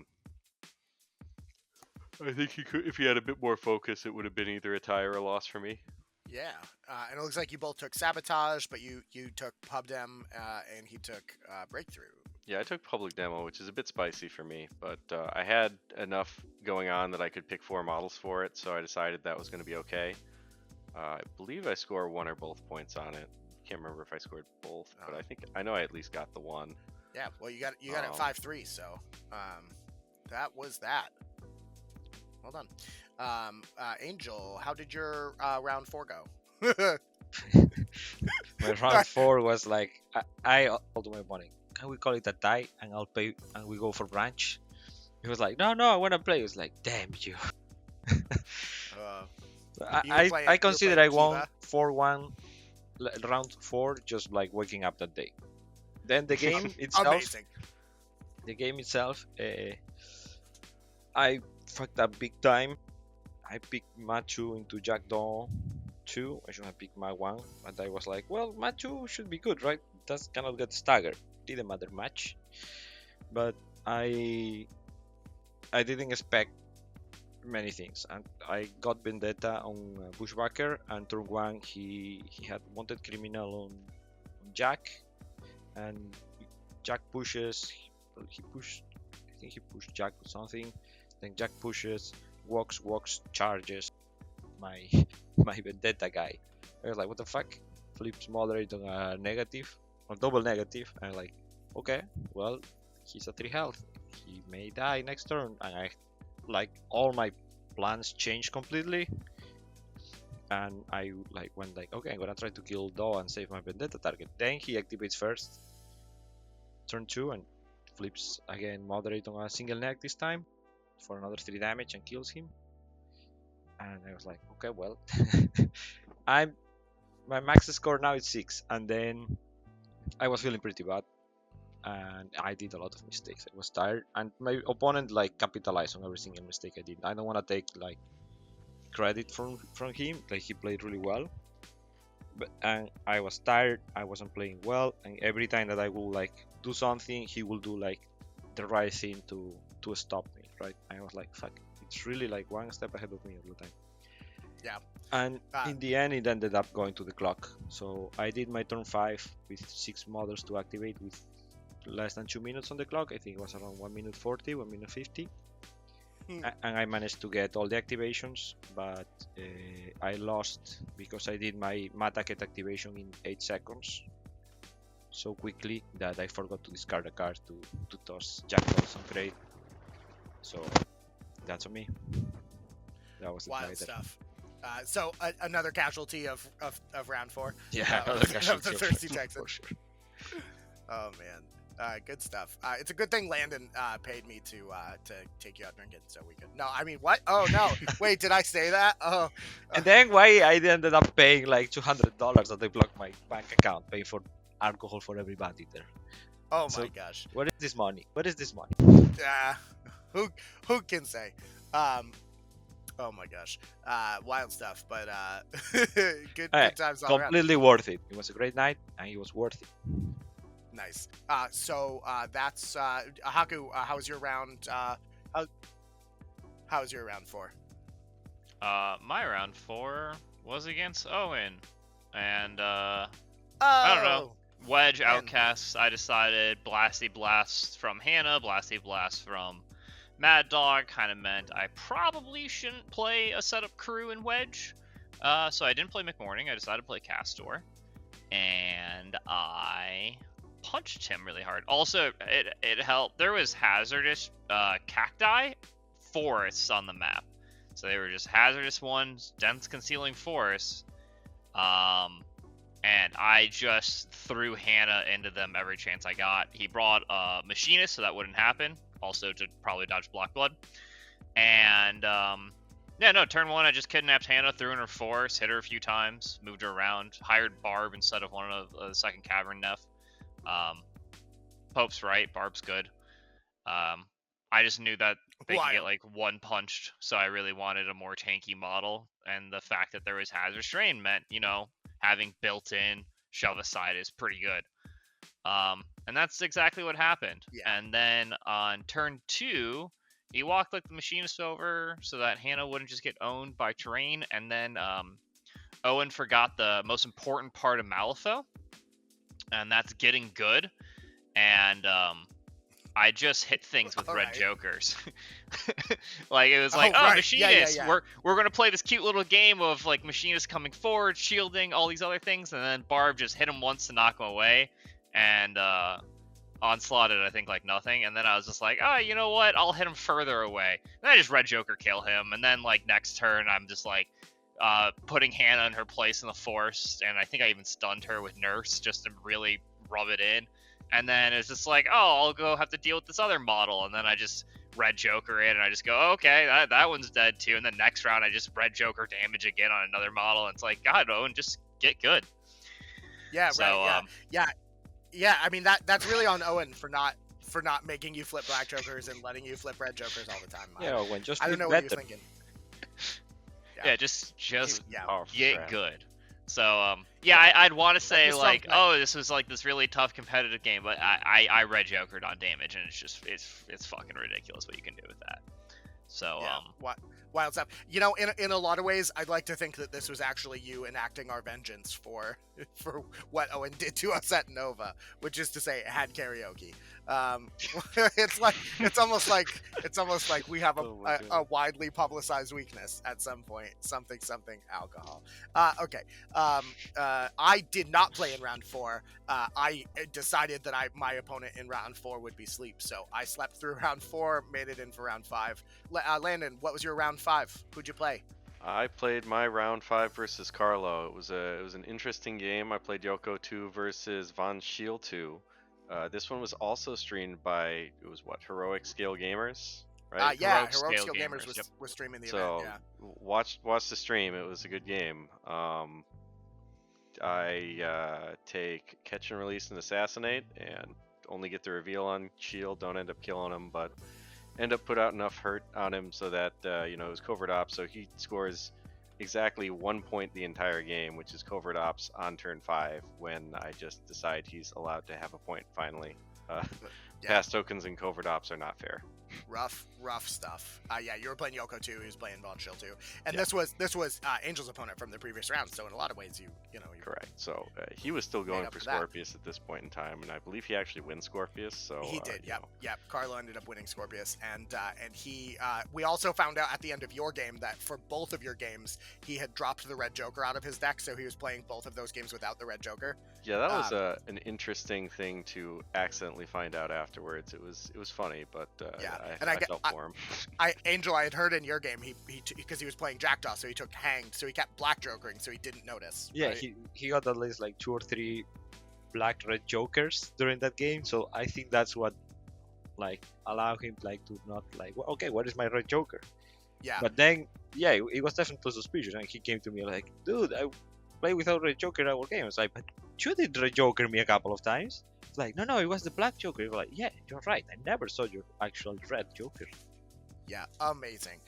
think he could, if he had a bit more focus, it would have been either a tie or a loss for me. Yeah, and it looks like you both took sabotage, but you took pub dem, and he took breakthrough. Yeah, I took public demo, which is a bit spicy for me, but I had enough going on that I could pick 4 models for it, so I decided that was going to be okay. I believe I scored 1 or both points on it. Can't remember if I scored both, but I know I at least got the 1. Yeah, well, you got it 5-3, so that was that. Well done. Angel, how did your round 4 go? My round 4 was like I told my money. Can we call it a tie and I'll pay and we go for branch? He was like, no, I want to play. He was like, damn you. I consider I won 4-1 round 4 just like waking up that day. Then the game itself. Amazing. The game itself, I fucked up big time. I picked Machu into Jack Dawn 2. I should have picked my 1, but I was like, well, Machu should be good, right? That cannot get staggered. Didn't matter much, but I didn't expect many things, and I got Vendetta on Bushwhacker, and turn 1 he had Wanted Criminal on Jack, and Jack pushes. He pushed. I think he pushed Jack or something. Then Jack pushes, walks, charges my Vendetta guy. I was like, what the fuck? Flips moderate on a negative, or double negative. And I'm like, okay, well, he's at 3 health. He may die next turn. And I, like, all my plans changed completely. And I went like, okay, I'm gonna try to kill Daw and save my Vendetta target. Then he activates first, turn 2, and flips again moderate on a single neck this time for another 3 damage and kills him. And I was like, okay, well, my max score now is 6, and then I was feeling pretty bad, and I did a lot of mistakes. I was tired, and my opponent like capitalized on every single mistake I did. I don't want to take like credit from him. Like, he played really well, and I was tired. I wasn't playing well, and every time that I will like do something, he will do like the right thing to stop me, right? I was like, fuck, it's really like one step ahead of me all the time. Yeah. And in the end, it ended up going to the clock. So I did my turn 5 with 6 models to activate with less than 2 minutes on the clock. I think it was around 1 minute 40, 1 minute 50. And I managed to get all the activations, but I lost because I did my Mataket activation in 8 seconds so quickly that I forgot to discard a card to toss Jack Dawson Crate. So that's on me. That was wild stuff. So another casualty of round 4. Yeah, another casualty of the Thirsty Texan. For sure. Oh man. Good stuff. It's a good thing Landon paid me to take you out drinking, so we could. No, I mean, what? Oh no! Wait, did I say that? Oh. And then why I ended up paying like $200 that they blocked my bank account, paying for alcohol for every bandit there. Oh my gosh! Where is this money? Where is this money? Who can say? Oh my gosh, wild stuff. But good times all around. Completely worth it. It was a great night, and it was worth it. Nice. So that's Haku. How was your round? How was your round 4? My round 4 was against Owen, and I don't know. Wedge Outcasts. I decided Blasty Blast from Hannah, Blasty Blast from Mad Dog kind of meant I probably shouldn't play a setup crew in Wedge. So I didn't play McMorning. I decided to play Castor, and I punched him really hard. Also, it helped. There was hazardous cacti forests on the map, so they were just hazardous ones, dense concealing forests. And I just threw Hannah into them every chance I got. He brought a machinist, so that wouldn't happen. Also to probably dodge block blood. And turn 1 I just kidnapped Hannah, threw in her force, hit her a few times, moved her around, hired Barb instead of one of the second Cavern Neff. Pope's right, Barb's good. I just knew that they could get like one punched, so I really wanted a more tanky model, and the fact that there was Hazard Strain meant, having built-in shove aside is pretty good. And that's exactly what happened. Yeah. And then on turn 2, he walked like the machinist over so that Hannah wouldn't just get owned by terrain. And then Owen forgot the most important part of Malifaux, and that's getting good. And I just hit things with red jokers. Like it was like, right. machinist, Yeah. we're gonna play this cute little game of like machinist coming forward, shielding, all these other things, and then Barb just hit him once to knock him away, and onslaughted I think like nothing, and then I was just like, oh, you know what? I'll hit him further away. And I just red joker kill him, and then like next turn I'm just like putting Hannah in her place in the forest, and I think I even stunned her with nurse just to really rub it in. And then it's just like, oh, I'll go have to deal with this other model. And then I just red Joker in, and I just go, oh, okay, that one's dead too. And then next round, I just red Joker damage again on another model. And it's like, God, Owen, just get good. Yeah, So, right. Yeah. I mean, that's really on Owen for not making you flip black jokers and letting you flip red jokers all the time. Yeah, when just I don't know what he was thinking. Yeah, just Powerful get strat. good. So I'd want to say That's like, something. oh, this was like this really tough competitive game, but I red jokered on damage, and it's fucking ridiculous what you can do with that. So Wild stuff. You know, in a lot of ways, I'd like to think that this was actually you enacting our vengeance for what Owen did to us at Nova, which is to say, it had karaoke. It's almost like we have a widely publicized weakness at some point. Something alcohol. Okay. I did not play in round 4. I decided that my opponent in round 4 would be Sleep, so I slept through round 4, made it in for round 5. Landon, what was your round 5? Who'd you play? I played my round 5 versus Carlo. It was an interesting game. I played Yoko 2 versus Von Shield 2. This one was also streamed by, it was what, Heroic Scale Gamers, right? Heroic Scale Gamers was streaming the event. Yeah. Watch the stream. It was a good game. I take Catch and Release and Assassinate, and only get the reveal on Shield. Don't end up killing him, but end up put out enough hurt on him so that it was covert ops. So he scores exactly 1 point the entire game, which is covert ops on turn 5, when I just decide he's allowed to have a point finally. Pass tokens and covert ops are not fair. Rough stuff. You were playing Yoko 2, he was playing Von Shield 2, and this was Angel's opponent from the previous round. So in a lot of ways, you correct. So he was still going for Scorpius at this point in time, and I believe he actually wins Scorpius. So he did. Yep. Carlo ended up winning Scorpius, and he. We also found out at the end of your game that for both of your games, he had dropped the red Joker out of his deck, so he was playing both of those games without the red Joker. Yeah, that was an interesting thing to accidentally find out afterwards. It was funny, but I felt for him. Angel, I had heard in your game he because he was playing Jackdaw, so he took Hanged, so he kept black jokering, so he didn't notice. Yeah, right? he got at least like 2 or 3 black red jokers during that game, so I think that's what like allowed him like to not like, well, okay, what is my red joker? Yeah. But then it was definitely suspicious, and he came to me like, dude, I play without red joker our game. I was like, but you did red joker me a couple of times. It's like, no, it was the black joker. You're like, yeah, you're right, I never saw your actual red joker. Yeah, amazing.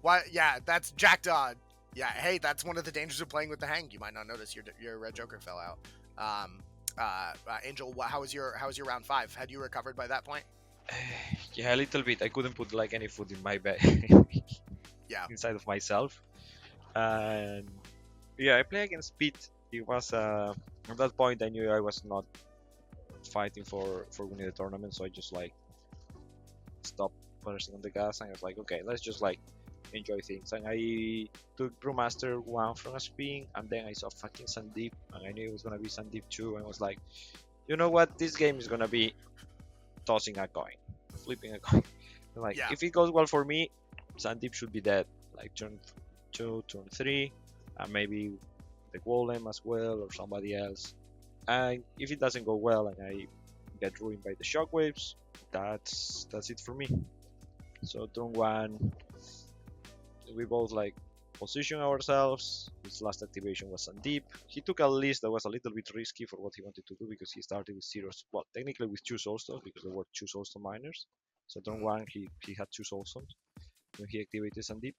Why? Yeah, that's Jackdaw. Yeah, hey, that's one of the dangers of playing with the Hang. You might not notice your red Joker fell out. Angel, how was your round 5? Had you recovered by that point? Yeah, a little bit. I couldn't put like any food in my bed. Inside of myself. And I play against Pete. It was at that point I knew I was not fighting for winning the tournament, so I just like stopped pressing on the gas, and I was like, okay, let's just like enjoy things. And I took Brewmaster 1 from a spin, and then I saw fucking Sandeep, and I knew it was gonna be Sandeep 2, and I was like, you know what, this game is gonna be tossing a coin, flipping a coin. And like, if it goes well for me, Sandeep should be dead like turn 2, turn 3, and maybe the Golem as well, or somebody else. And if it doesn't go well and I get ruined by the shockwaves, that's it for me. So turn 1, we both like position ourselves. His last activation was Sandeep. He took a list that was a little bit risky for what he wanted to do, because he started with 0, well, technically with 2 soulstones, because there were 2 soulstone miners. So turn 1 he had 2 soulstones when he activated Sandeep,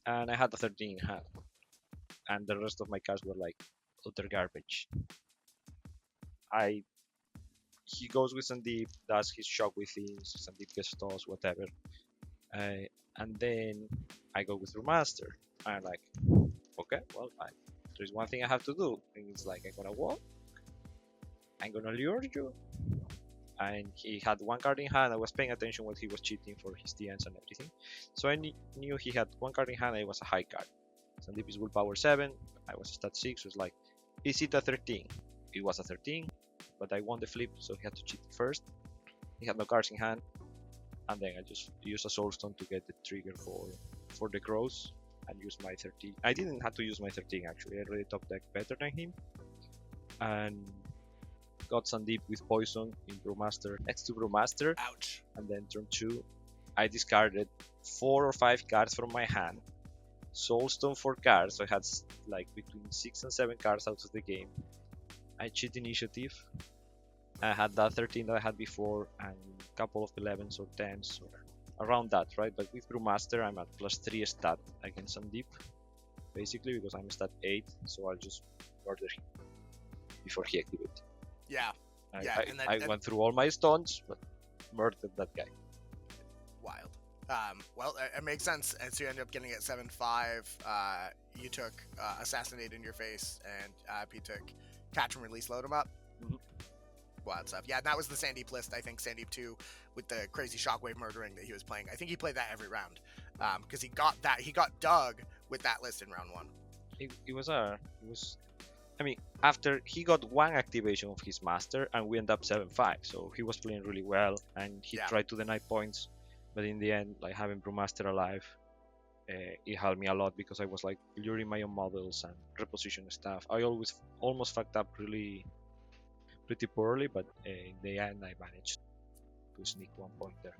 and I had a 13 in hand, and the rest of my cards were like utter garbage. he goes with Sandeep, does his shock with things, Sandeep gets tossed, whatever. And then I go with Brewmaster. I'm like, okay, well, there's one thing I have to do. And it's like, I'm gonna walk, I'm gonna lure you. And he had one card in hand. I was paying attention when he was cheating for his TNs and everything. So I knew he had one card in hand and it was a high card. Sandeep is willpower 7, I was stat 6, so it's like, is it a 13? It was a 13, but I won the flip, so he had to cheat first. He had no cards in hand, and then I just used a soulstone to get the trigger for the crows and use my 13. I didn't have to use my 13 actually, I already top deck better than him. And got Sandeep with poison in Brewmaster, next to Brewmaster. Ouch. And then turn 2, I discarded 4 or 5 cards from my hand. Soulstone 4 cards, so I had like between 6 and 7 cards out of the game. I cheat initiative. I had that 13 that I had before and a couple of 11s or 10s or around that, right? But with Brewmaster, I'm at +3 stat against Sandeep, basically because I'm stat 8, so I'll just murder him before he activates. Yeah. I went through all my stones, but murdered that guy. Wild. Well, it makes sense. And so you end up getting it 7-5. You took Assassinate in your face, and P took Catch and Release, Load 'em Up. Mhm. Wild stuff. Yeah, and that was the Sandeep list. I think Sandeep 2 with the crazy Shockwave murdering that he was playing. I think he played that every round because he got Doug with that list in round 1. I mean, after he got one activation of his master, and we end up 7-5. So he was playing really well, and he tried to deny points. But in the end, like having Brewmaster alive, it helped me a lot because I was like luring my own models and reposition stuff. I almost fucked up pretty poorly, but in the end I managed to sneak 1 point there.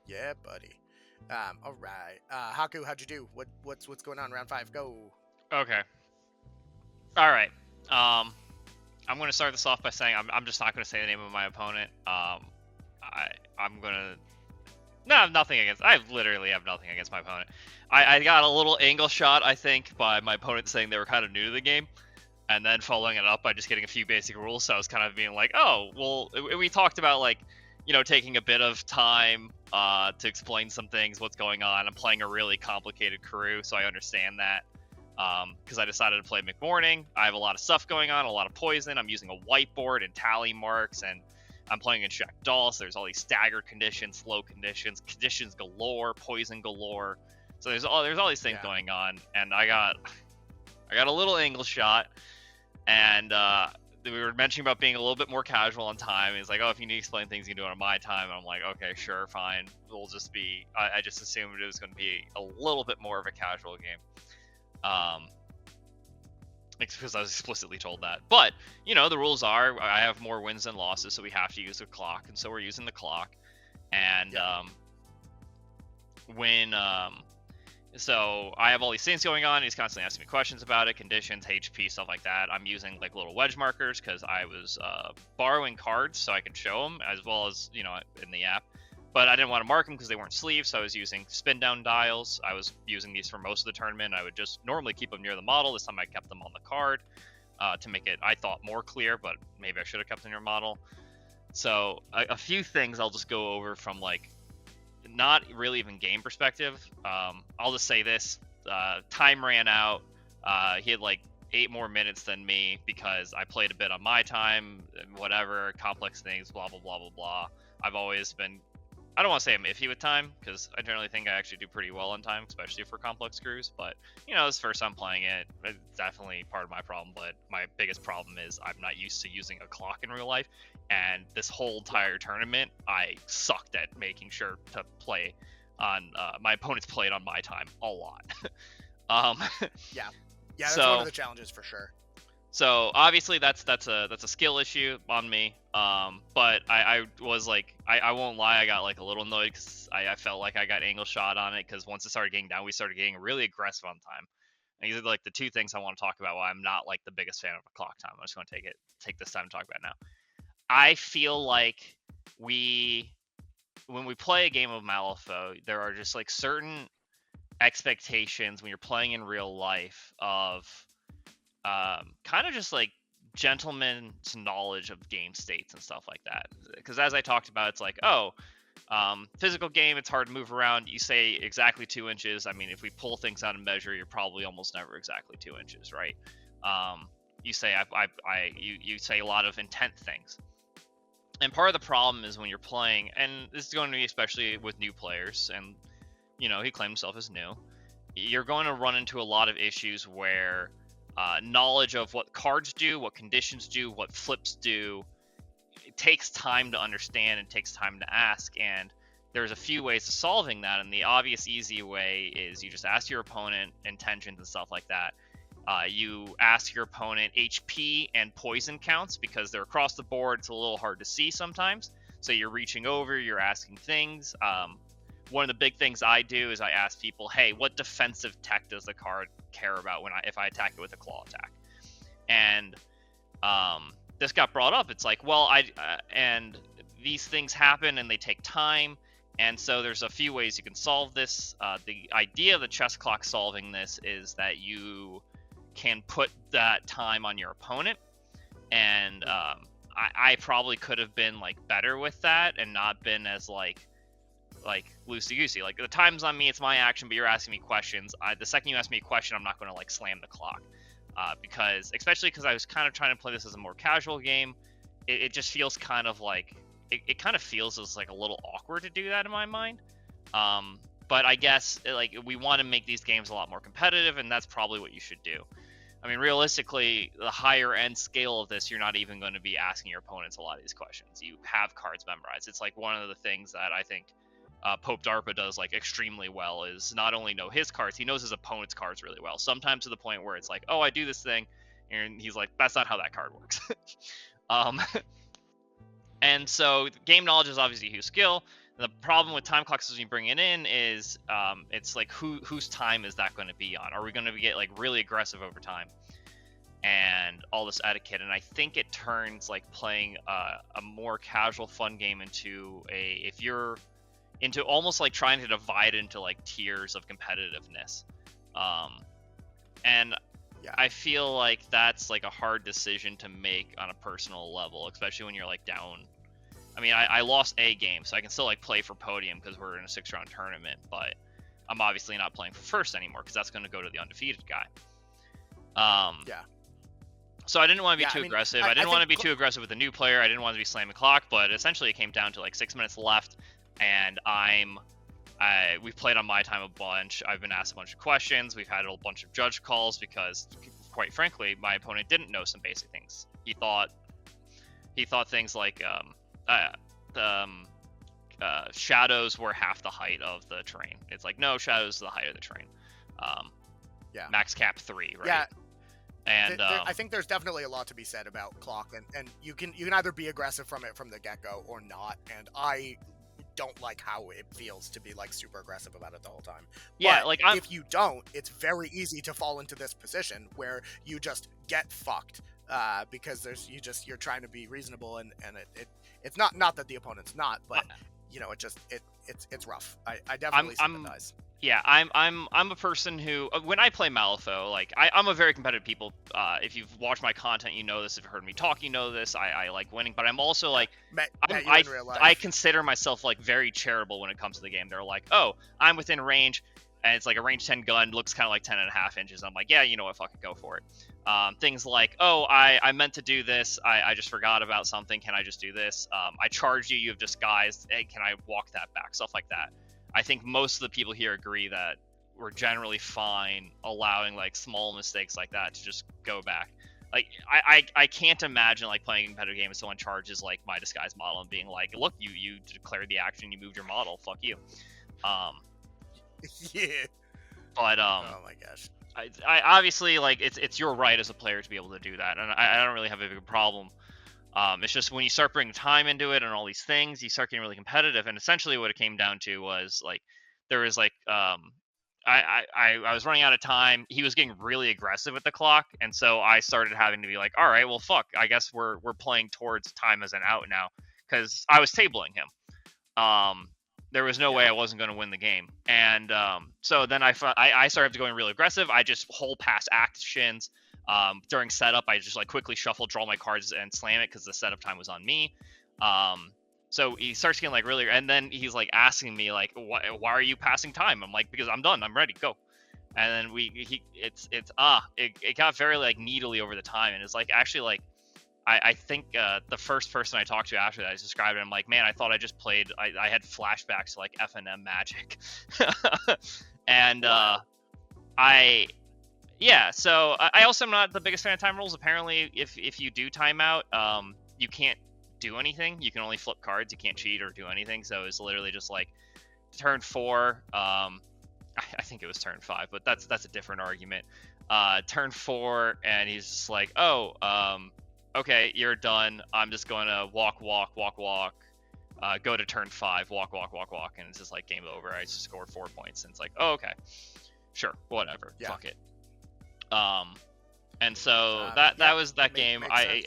Yeah, buddy. All right. Haku, how'd you do? What's going on round 5? Go. Okay. All right. I'm going to start this off by saying I'm just not going to say the name of my opponent. I'm going to... No, I have nothing against... I literally have nothing against my opponent. I got a little angle shot, I think, by my opponent saying they were kind of new to the game. And then following it up by just getting a few basic rules. So I was kind of being like, oh, well, we talked about, like, you know, taking a bit of time to explain some things, what's going on. I'm playing a really complicated crew, so I understand that. Because I decided to play McMorning. I have a lot of stuff going on, a lot of poison. I'm using a whiteboard and tally marks, and I'm playing in Shack Doll, so there's all these staggered conditions, slow conditions, conditions galore, poison galore. So there's all these things going on, and I got a little angle shot, and we were mentioning about being a little bit more casual on time. He's like, oh, if you need to explain things, you can do it on my time. And I'm like, okay, sure, fine. We'll just be. I just assumed it was going to be a little bit more of a casual game. Because I was explicitly told that. But, you know, the rules are I have more wins than losses, so we have to use the clock, and so we're using the clock. And so I have all these things going on. He's constantly asking me questions about it, conditions, HP, stuff like that. I'm using like little wedge markers because I was borrowing cards so I could show them, as well as, you know, in the app. But I didn't want to mark them because they weren't sleeves, so I was using spin down dials. I was using these for most of the tournament. I would just normally keep them near the model. This time I kept them on the card to make it, I thought, more clear, but maybe I should have kept them near model. So a few things I'll just go over from, like, not really even game perspective. I'll just say this. Time ran out. He had like 8 more minutes than me because I played a bit on my time, whatever, complex things, blah, blah, blah, blah, blah. I've always been... I don't want to say I'm iffy with time, because I generally think I actually do pretty well on time, especially for complex crews, but, you know, this is the first time playing it. It's definitely part of my problem, but my biggest problem is I'm not used to using a clock in real life, and this whole entire tournament, I sucked at making sure to play on, my opponents played on my time a lot. Yeah, that's one of the challenges for sure. So obviously that's a skill issue on me. But I was like, I won't lie, I got like a little annoyed because I felt like I got angle shot on it, because once it started getting down, we started getting really aggressive on time. And these are like the 2 things I want to talk about why I'm not like the biggest fan of a clock time. I'm just going to take this time to talk about it now. I feel like when we play a game of Malifaux, there are just like certain expectations when you're playing in real life of kind of just like gentleman's knowledge of game states and stuff like that. Because as I talked about, it's like, physical game, it's hard to move around. You say exactly 2 inches. I mean, if we pull things out and measure, you're probably almost never exactly 2 inches, right? You say you say a lot of intent things. And part of the problem is when you're playing, and this is going to be especially with new players, and he claimed himself as new. You're going to run into a lot of issues where knowledge of what cards do, what conditions do, what flips do, it takes time to understand and takes time to ask. And there's a few ways to solving that. And the obvious easy way is you just ask your opponent intentions and stuff like that. You ask your opponent HP and poison counts because they're across the board. It's a little hard to see sometimes. So you're reaching over, you're asking things. One of the big things I do is I ask people, hey, what defensive tech does the card care about if I attack it with a claw attack? And this got brought up. It's like, well, and these things happen and they take time. And so there's a few ways you can solve this. The idea of the chess clock solving this is that you can put that time on your opponent, and I probably could have been like better with that and not been as like loosey goosey. Like the time's on me, it's my action, but you're asking me questions. The second you ask me a question, I'm not going to like slam the clock, especially because I was kind of trying to play this as a more casual game. It just feels kind of like it kind of feels as like a little awkward to do that in my mind. But I guess like we want to make these games a lot more competitive, and that's probably what you should do. I mean, realistically, the higher end scale of this, you're not even going to be asking your opponents a lot of these questions. You have cards memorized. It's like one of the things that I think Pope Darpa does like extremely well is not only know his cards, he knows his opponent's cards really well. Sometimes to the point where it's like, oh, I do this thing, and he's like, that's not how that card works. And so game knowledge is obviously a huge skill. The problem with time clocks as you bring it in is it's like whose time is that going to be on? Are we going to get like really aggressive over time and all this etiquette? And I think it turns like playing a more casual fun game into almost like trying to divide into like tiers of competitiveness. And yeah, I feel like that's like a hard decision to make on a personal level, especially when you're like down. I mean, I lost a game, so I can still like play for podium because we're in a 6-round tournament, but I'm obviously not playing for first anymore because that's going to go to the undefeated guy. Yeah. So I didn't want to be too aggressive. I didn't want to be too aggressive with a new player. I didn't want to be slamming clock, but essentially it came down to like 6 minutes left, and we've played on my time a bunch. I've been asked a bunch of questions. We've had a bunch of judge calls because, quite frankly, my opponent didn't know some basic things. He thought things like shadows were half the height of the terrain. It's like, no, shadows is the height of the terrain. Yeah. Max cap 3, right? Yeah. And I think there's definitely a lot to be said about clock, and you can either be aggressive from it from the get-go or not. And I don't like how it feels to be like super aggressive about it the whole time. Yeah, but like if you don't, it's very easy to fall into this position where you just get fucked because you're trying to be reasonable, and it's not that the opponent's not, but it's rough. I definitely sympathize. Yeah, I'm a person who, when I play Malifaux, like I'm a very competitive people. If you've watched my content, you know this. If you've heard me talk, you know this. I like winning, but I'm also like, I consider myself like very charitable when it comes to the game. They're like, oh, I'm within range, and it's like a range 10 gun, looks kind of like 10.5 inches. I'm like, yeah, you know what, fucking go for it. Things like, oh, I meant to do this. I just forgot about something. Can I just do this? I charged you. You have disguised. Hey, can I walk that back? Stuff like that. I think most of the people here agree that we're generally fine allowing like small mistakes like that to just go back. Like I can't imagine like playing a competitive game and someone charges like my disguise model and being like, look, you declared the action, you moved your model, fuck you. Yeah. But oh my gosh. I obviously like it's your right as a player to be able to do that, and I don't really have a big problem. It's just when you start bringing time into it and all these things, you start getting really competitive. And essentially what it came down to was like, there was like, I was running out of time. He was getting really aggressive with the clock. And so I started having to be like, all right, well, fuck, I guess we're playing towards time as an out now. Cause I was tabling him. There was no way I wasn't going to win the game. And so then I started going really aggressive. I just whole pass actions. During setup, I just like quickly shuffle, draw my cards, and slam it because the setup time was on me. So he starts getting like really, and then he's like asking me like, why are you passing time? I'm like, because I'm done, I'm ready, go. And then it got very like needly over the time, and it's like actually like I think the first person I talked to after that, I described it. I'm like, man, I thought I just played. I had flashbacks to like FNM Magic, and So I also am not the biggest fan of time rules. Apparently, if you do timeout, you can't do anything. You can only flip cards. You can't cheat or do anything. So it's literally just like turn 4. I think it was turn 5, but that's a different argument. Turn 4, and he's just like, oh, okay, you're done. I'm just going to walk. Go to turn 5, walk, and it's just like game over. I just scored 4 points, and it's like, oh, okay, sure, whatever, fuck it. And so that was that game. I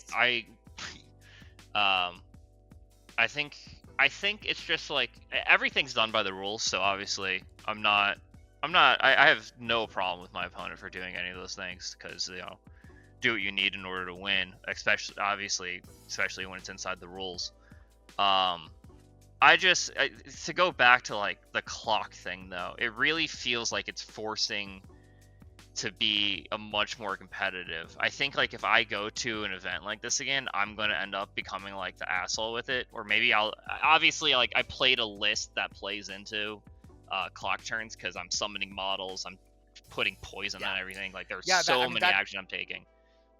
think it's just like everything's done by the rules. So obviously, I have no problem with my opponent for doing any of those things because do what you need in order to win, especially when it's inside the rules. To go back to like the clock thing though, it really feels like it's forcing to be a much more competitive. I think like if I go to an event like this again, I'm going to end up becoming like the asshole with it, or maybe obviously like I played a list that plays into clock turns because I'm summoning models, I'm putting poison on everything, like there's many actions I'm taking.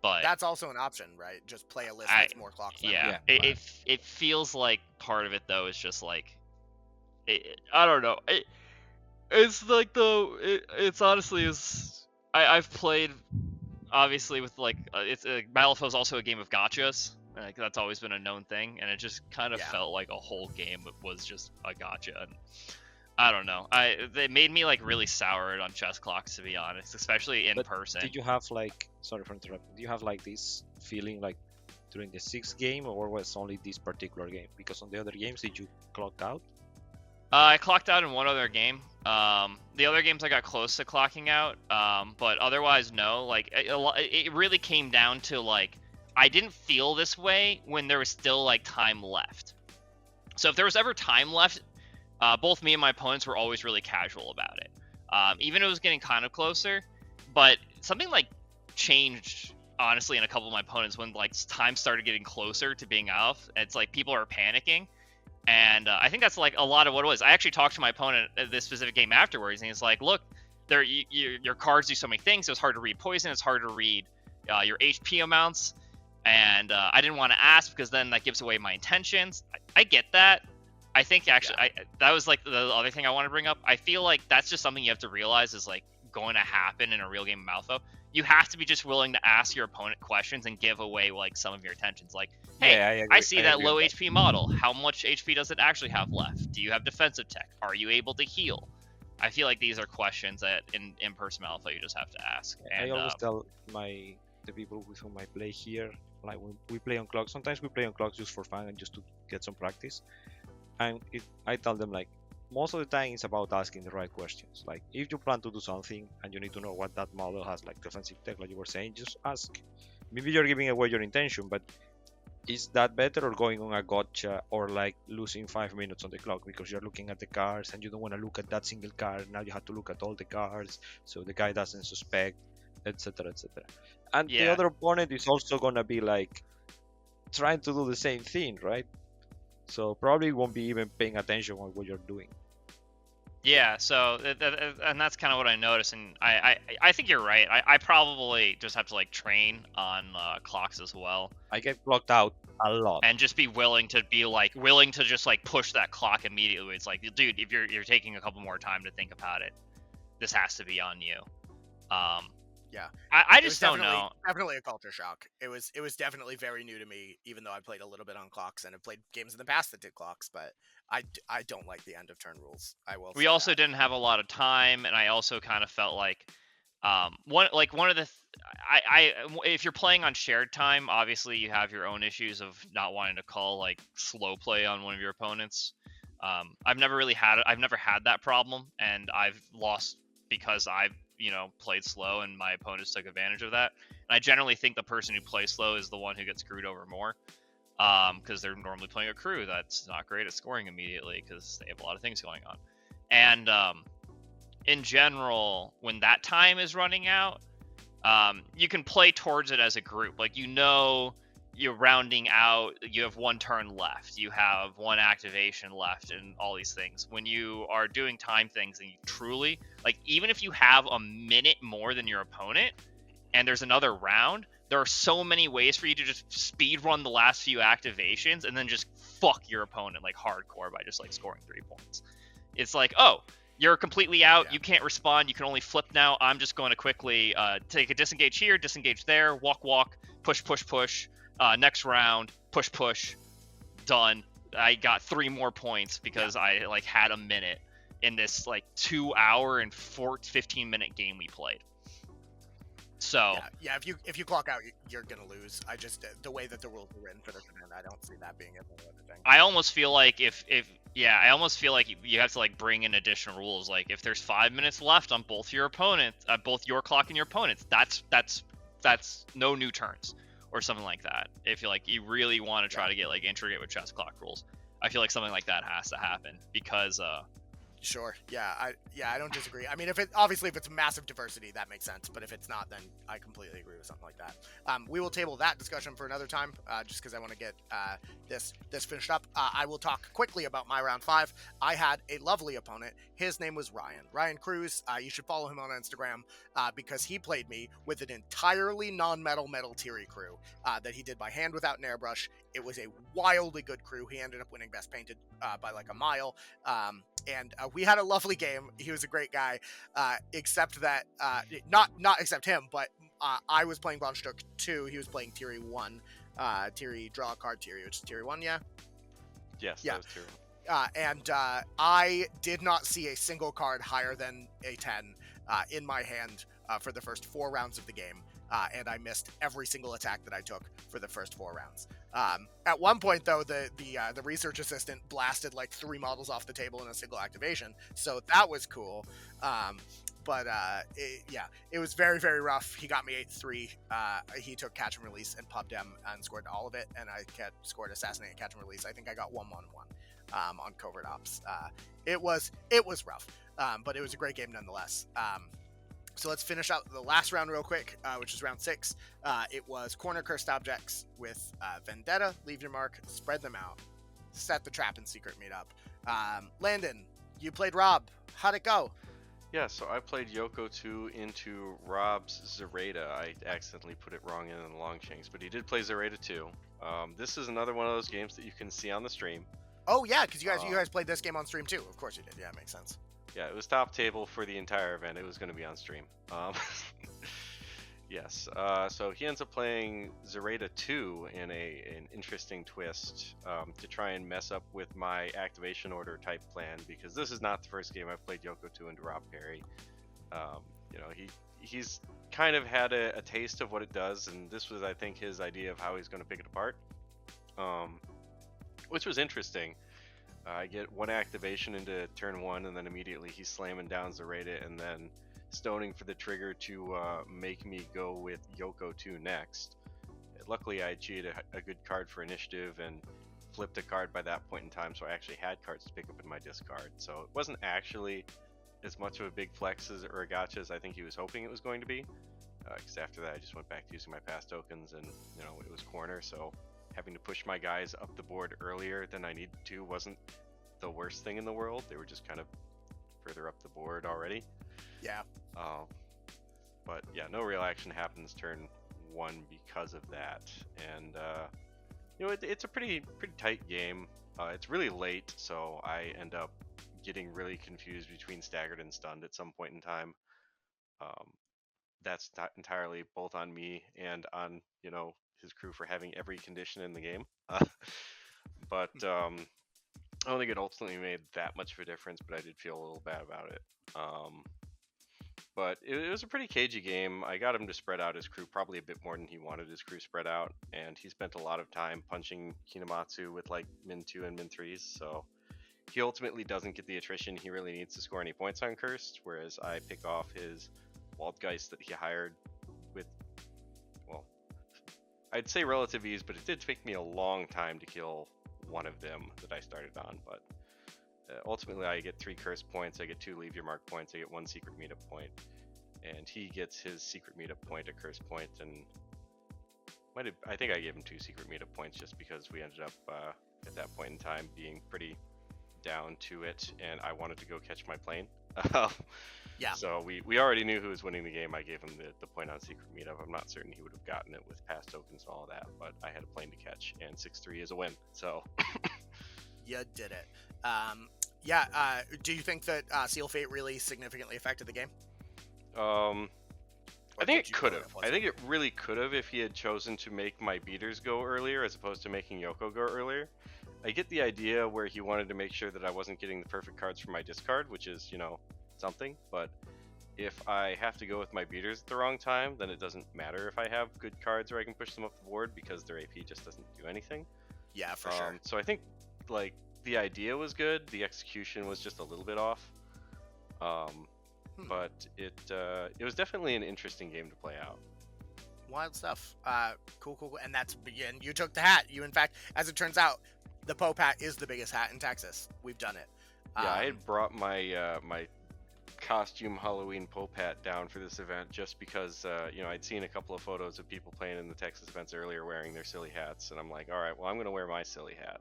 But that's also an option, right? Just play a list that's more clock friendly. It feels like part of it though is just like I don't know. It's like it's honestly is. I've played, obviously, with like Malifaux is also a game of gotchas. Like that's always been a known thing, and it just kind of felt like a whole game was just a gotcha. And I don't know. It made me like really soured on chess clocks, to be honest, especially in person. Did you have like, sorry for interrupting, do you have like this feeling like during the 6th game, or was only this particular game? Because on the other games, did you clock out? I clocked out in one other game. The other games I got close to clocking out, but otherwise no. Like it really came down to like I didn't feel this way when there was still like time left. So if there was ever time left, both me and my opponents were always really casual about it. Even if it was getting kind of closer, but something like changed honestly in a couple of my opponents when like time started getting closer to being off. It's like people are panicking. And I think that's like a lot of what it was. I actually talked to my opponent at this specific game afterwards, and he's like, "Look, your cards do so many things. It's hard to read poison. It's hard to read your HP amounts." And I didn't want to ask because then that gives away my intentions. I get that. I think actually that was like the other thing I want to bring up. I feel like that's just something you have to realize is like going to happen in a real game of Malifaux. You have to be just willing to ask your opponent questions and give away like some of your intentions. Like, hey, I see that low HP model. How much HP does it actually have left? Do you have defensive tech? Are you able to heal? I feel like these are questions that in person Malifaux you just have to ask. And, I always tell the people with whom I play here, like when we play on clocks, sometimes we play on clocks just for fun and just to get some practice. And I tell them like, most of the time it's about asking the right questions. Like if you plan to do something and you need to know what that model has, like defensive tech, like you were saying, just ask. Maybe you're giving away your intention, but is that better, or going on a gotcha, or like losing 5 minutes on the clock because you're looking at the cards and you don't want to look at that single card? Now you have to look at all the cards so the guy doesn't suspect, etc., etc. And the other opponent is also gonna be like trying to do the same thing, right? So probably won't be even paying attention on what you're doing. Yeah, so and that's kind of what I noticed, and I think you're right. I probably just have to like train on clocks as well. I get blocked out a lot, and just be willing to just like push that clock immediately. It's like, dude, if you're taking a couple more time to think about it, this has to be on you. Yeah, I just don't know. Definitely a culture shock. It was definitely very new to me, even though I played a little bit on clocks and have played games in the past that did clocks. But I don't like the end of turn rules. I will. We also didn't have a lot of time, and I also kind of felt like if you're playing on shared time, obviously you have your own issues of not wanting to call like slow play on one of your opponents. I've never had that problem, and I've lost because I've played slow and my opponents took advantage of that. And And I generally think the person who plays slow is the one who gets screwed over more, because they're normally playing a crew that's not great at scoring immediately because they have a lot of things going on. And in general, when that time is running out, you can play towards it as a group. Like, you're rounding out, you have one turn left, you have one activation left, and all these things. When you are doing time things, and you truly, like, even if you have a minute more than your opponent and there's another round, there are so many ways for you to just speed run the last few activations and then just fuck your opponent like hardcore by just like scoring 3 points. It's like, oh, you're completely out. Yeah. You can't respond. You can only flip now. I'm just going to quickly take a disengage here, disengage there, walk, push. Next round, push, done. I got 3 more points because I like had a minute in this like 2 hour and 15-minute game we played. So yeah, if you clock out, you're gonna lose. I just the way that the rules are written for this event, I don't see that being a thing. I almost feel like I almost feel like you have to like bring in additional rules. Like, if there's 5 minutes left on both your opponents, both your clock and your opponent's, that's no new turns or something like that. If you really want to try to get like intricate with chess clock rules, I feel like something like that has to happen because Sure. Yeah. I don't disagree. I mean, if it's massive diversity, that makes sense. But if it's not, then I completely agree with something like that. We will table that discussion for another time, just because I want to get this finished up. I will talk quickly about my round 5. I had a lovely opponent. His name was Ryan Cruz. You should follow him on Instagram because he played me with an entirely non-metal metal Tiri crew that he did by hand without an airbrush. It was a wildly good crew. He ended up winning Best Painted by like a mile. And we had a lovely game. He was a great guy, except that not except him, but I was playing Bonstück 2. He was playing Tiri 1. Tiri draw a card Tiri, which is Tiri 1, yeah. Yes, Yeah. that was Tiri. And I did not see a single card higher than a 10 in my hand for the first 4 rounds of the game. And I missed every single attack that I took for the first 4 rounds. At one point, though, the research assistant blasted like 3 models off the table in a single activation, so that was cool. But it was very, very rough. He got me 8-3. He took catch and release and pub dem and scored all of it, and I scored assassinate and catch and release. I think I got 1-1-1 on covert ops. It was rough, but it was a great game nonetheless. So let's finish out the last round real quick, which is round 6. It was corner cursed objects with Vendetta, leave your mark, spread them out, set the trap and secret meetup. Landon, you played Rob. How'd it go? Yeah, so I played Yoko 2 into Rob's Zareta. I accidentally put it wrong in the Longshanks, but he did play Zareta 2. This is another one of those games that you can see on the stream. Oh yeah, because you guys played this game on stream too. Of course you did. Yeah, it makes sense. Yeah, it was top table for the entire event. It was going to be on stream. Yes. So he ends up playing Zareta 2 in an interesting twist to try and mess up with my activation order type plan, because this is not the first game I've played Yoko 2 into Rob Perry. He's kind of had a taste of what it does, and this was, I think, his idea of how he's going to pick it apart, which was interesting. I get 1 activation into turn 1, and then immediately he's slamming down Zareta and then stoning for the trigger to make me go with Yoko 2 next. Luckily, I cheated a good card for initiative and flipped a card by that point in time, so I actually had cards to pick up in my discard. So it wasn't actually as much of a big flex or a gotcha as I think he was hoping it was going to be. Because after that, I just went back to using my pass tokens, and it was corner, so having to push my guys up the board earlier than I needed to wasn't the worst thing in the world. They were just kind of further up the board already. Yeah. But yeah, no real action happens turn 1 because of that. And it's a pretty tight game. It's really late, so I end up getting really confused between staggered and stunned at some point in time. That's not entirely both on me and on his crew for having every condition in the game. But I don't think it ultimately made that much of a difference, but I did feel a little bad about it. But it was a pretty cagey game. I got him to spread out his crew probably a bit more than he wanted his crew spread out, and he spent a lot of time punching Kinamatsu with like min 2 and min 3s, so he ultimately doesn't get the attrition he really needs to score any points on Cursed, whereas I pick off his Waldgeist that he hired with I'd say relative ease, but it did take me a long time to kill one of them that I started on. But ultimately, I get 3 curse points, I get 2 leave your mark points, I get 1 secret meetup point, and he gets his secret meetup point, a curse point, and I think I gave him 2 secret meetup points just because we ended up at that point in time being pretty down to it, and I wanted to go catch my plane. Yeah. So we already knew who was winning the game. I gave him the point on secret meetup. I'm not certain he would have gotten it with pass tokens and all that, but I had a plane to catch, and 6-3 is a win. So You did it. Yeah. Do you think that Seal Fate really significantly affected the game? I think it could have. I think it really could have if he had chosen to make my beaters go earlier as opposed to making Yoko go earlier. I get the idea where he wanted to make sure that I wasn't getting the perfect cards for my discard, which is, you know, something. But if I have to go with my beaters at the wrong time, then it doesn't matter if I have good cards or I can push them up the board because their AP just doesn't do anything. Yeah, for sure. So I think, like, the idea was good. The execution was just a little bit off. But it was definitely an interesting game to play out. Wild stuff. Cool. And you took the hat. You, in fact, as it turns out, the Pope hat is the biggest hat in Texas. We've done it. Yeah, I had brought my my costume Halloween Pope hat down for this event just because you know, I'd seen a couple of photos of people playing in the Texas events earlier wearing their silly hats, and I'm like, all right, well, I'm gonna wear my silly hat.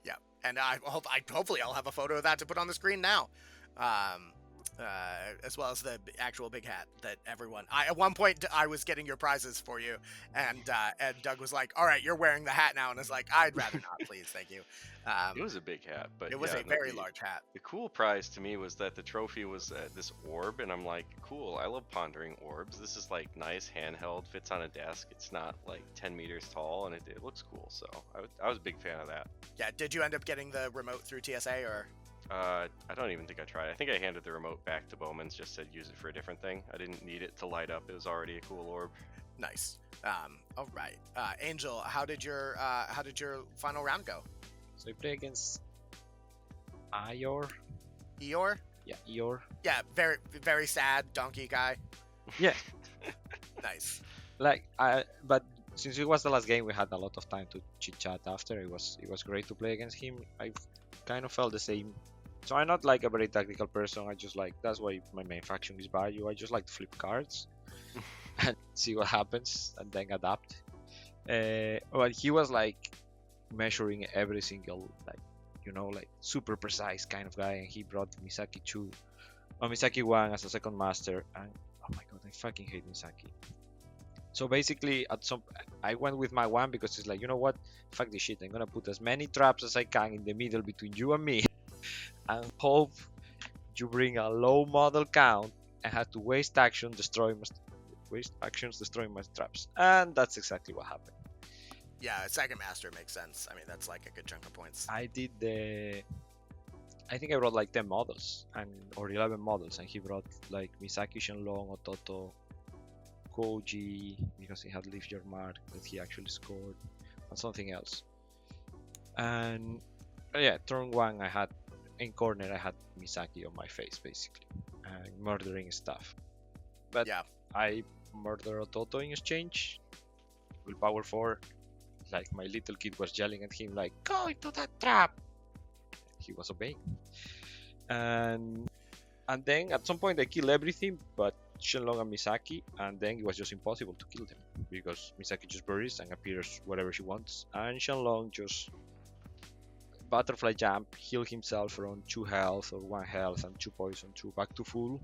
Yeah, and hopefully I'll have a photo of that to put on the screen now. As well as the actual big hat that everyone. At one point I was getting your prizes for you, and Doug was like, "All right, you're wearing the hat now," and it's like, "I'd rather not, please, thank you." It was a big hat, but it was a very large hat. The cool prize to me was that the trophy was this orb, and I'm like, cool. I love pondering orbs. This is like nice, handheld, fits on a desk. It's not like 10 meters tall, and it looks cool. So I was a big fan of that. Yeah. Did you end up getting the remote through TSA or? I don't even think I tried. I think I handed the remote back to Bowman's, just said use it for a different thing. I didn't need it to light up. It was already a cool orb. Nice. All right. Angel, how did your final round go? So I play against Eeyore. Eeyore? Yeah, Eeyore. Yeah, very very sad donkey guy. Yeah. Nice. But since it was the last game, we had a lot of time to chit chat after. It was great to play against him. I kind of felt the same. So I'm not like a very tactical person. I just like, that's why my main faction is Bayou. I just like to flip cards and see what happens and then adapt. But he was like measuring every single, like, you know, like super precise kind of guy, and he brought Misaki 2 or Misaki 1 as a second master, and oh my god, I fucking hate Misaki. So basically I went with my 1 because it's like, you know what, fuck this shit, I'm gonna put as many traps as I can in the middle between you and me and hope you bring a low model count and have to waste actions destroying my traps, and that's exactly what happened. Yeah, second master makes sense. I mean, that's like a good chunk of points. I think I brought like 10 models or 11 models, and he brought like Misaki, Shenlong, Ototo, Koji, because he had Leave Your Mark that he actually scored, and something else. And yeah, turn 1 I had in corner, I had Misaki on my face basically, and murdering stuff. But yeah, I murder Ototo in exchange. Willpower 4. Like my little kid was yelling at him like, "Go into that trap!" He was obeying. And then at some point I killed everything but Shenlong and Misaki, and then it was just impossible to kill them because Misaki just buries and appears wherever she wants, and Shenlong just butterfly jump, heal himself around 2 health or 1 health and 2 poison to back to full,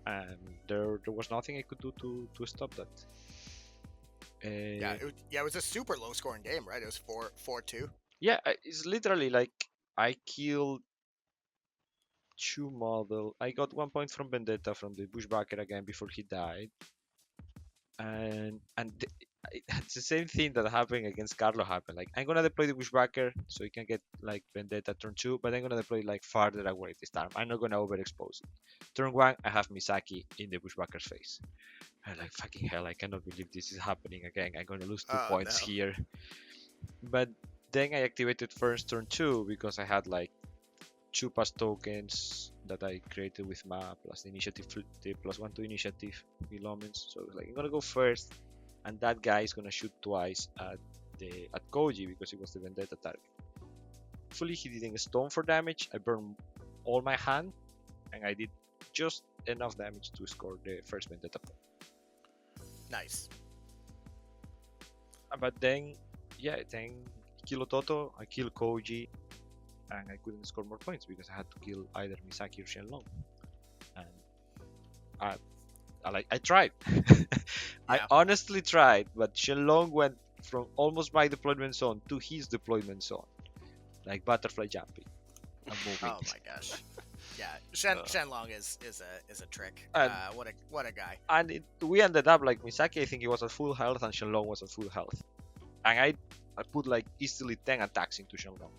and there was nothing I could do to stop that. It was a super low scoring game, right? It was 4-2. Yeah, it's literally like I killed 2 model. I got 1 point from Vendetta from the Bushbacker again before he died, and it's the same thing that happened against Carlo happened. Like, I'm gonna deploy the Bushbacker so he can get like Vendetta turn 2, but I'm gonna deploy like farther away this time. I'm not gonna overexpose it. Turn 1, I have Misaki in the Bushbacker's face. I'm like, fucking hell, I cannot believe this is happening again. I'm gonna lose 2 points here. But then I activated first turn 2 because I had like 2 pass tokens that I created with map plus the initiative, the +1 to initiative with omens. So I was like, I'm gonna go first and that guy is gonna shoot twice at Koji because it was the Vendetta target. Hopefully he didn't stone for damage. I burned all my hand, and I did just enough damage to score the first Vendetta point. Nice. But then, yeah, then kill Ototo, I kill Koji, and I couldn't score more points because I had to kill either Misaki or Shenlong. And I tried. I honestly tried, but Shenlong went from almost my deployment zone to his deployment zone, like butterfly jumping and moving. Oh my gosh. Yeah, Shenlong is a trick. And- What a guy. And we ended up like Misaki, I think he was at full health, and Shenlong was at full health. And I put like easily 10 attacks into Shenlong.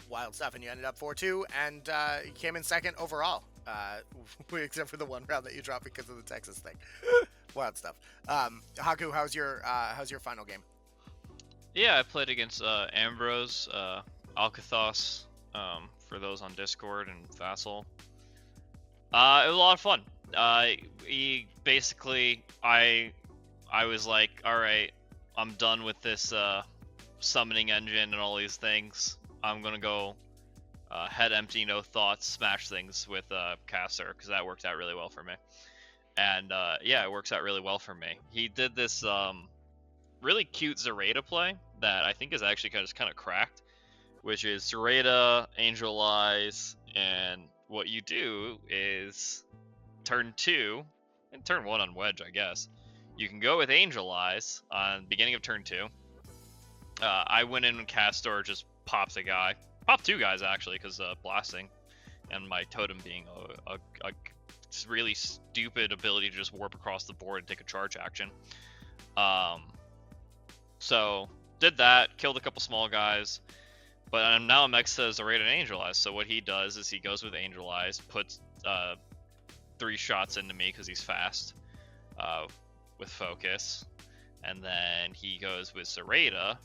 Wild stuff, and you ended up 4-2, and you came in second overall, except for the one round that you dropped because of the Texas thing. Wild stuff. Haku, how's your final game? Yeah, I played against Ambrose, Alcathos, for those on Discord, and Vassal. It was a lot of fun. He basically, I was like, all right, I'm done with this summoning engine and all these things. I'm gonna go head empty, no thoughts, smash things with Caster, because that worked out really well for me. And yeah, it works out really well for me. He did this really cute Zoraida play that I think is actually kind of cracked, which is Zoraida, Angel Eyes, and what you do is turn 2 and turn 1 on Wedge, I guess. You can go with Angel Eyes on beginning of turn 2. I went in and Castor just popped a guy. Popped 2 guys, actually, because blasting. And my totem being a really stupid ability to just warp across the board and take a charge action. So, did that, killed a couple small guys. But now I'm next to Zoraida and Angel Eyes. So what he does is he goes with Angel Eyes, puts 3 shots into me because he's fast with focus. And then he goes with Zoraida,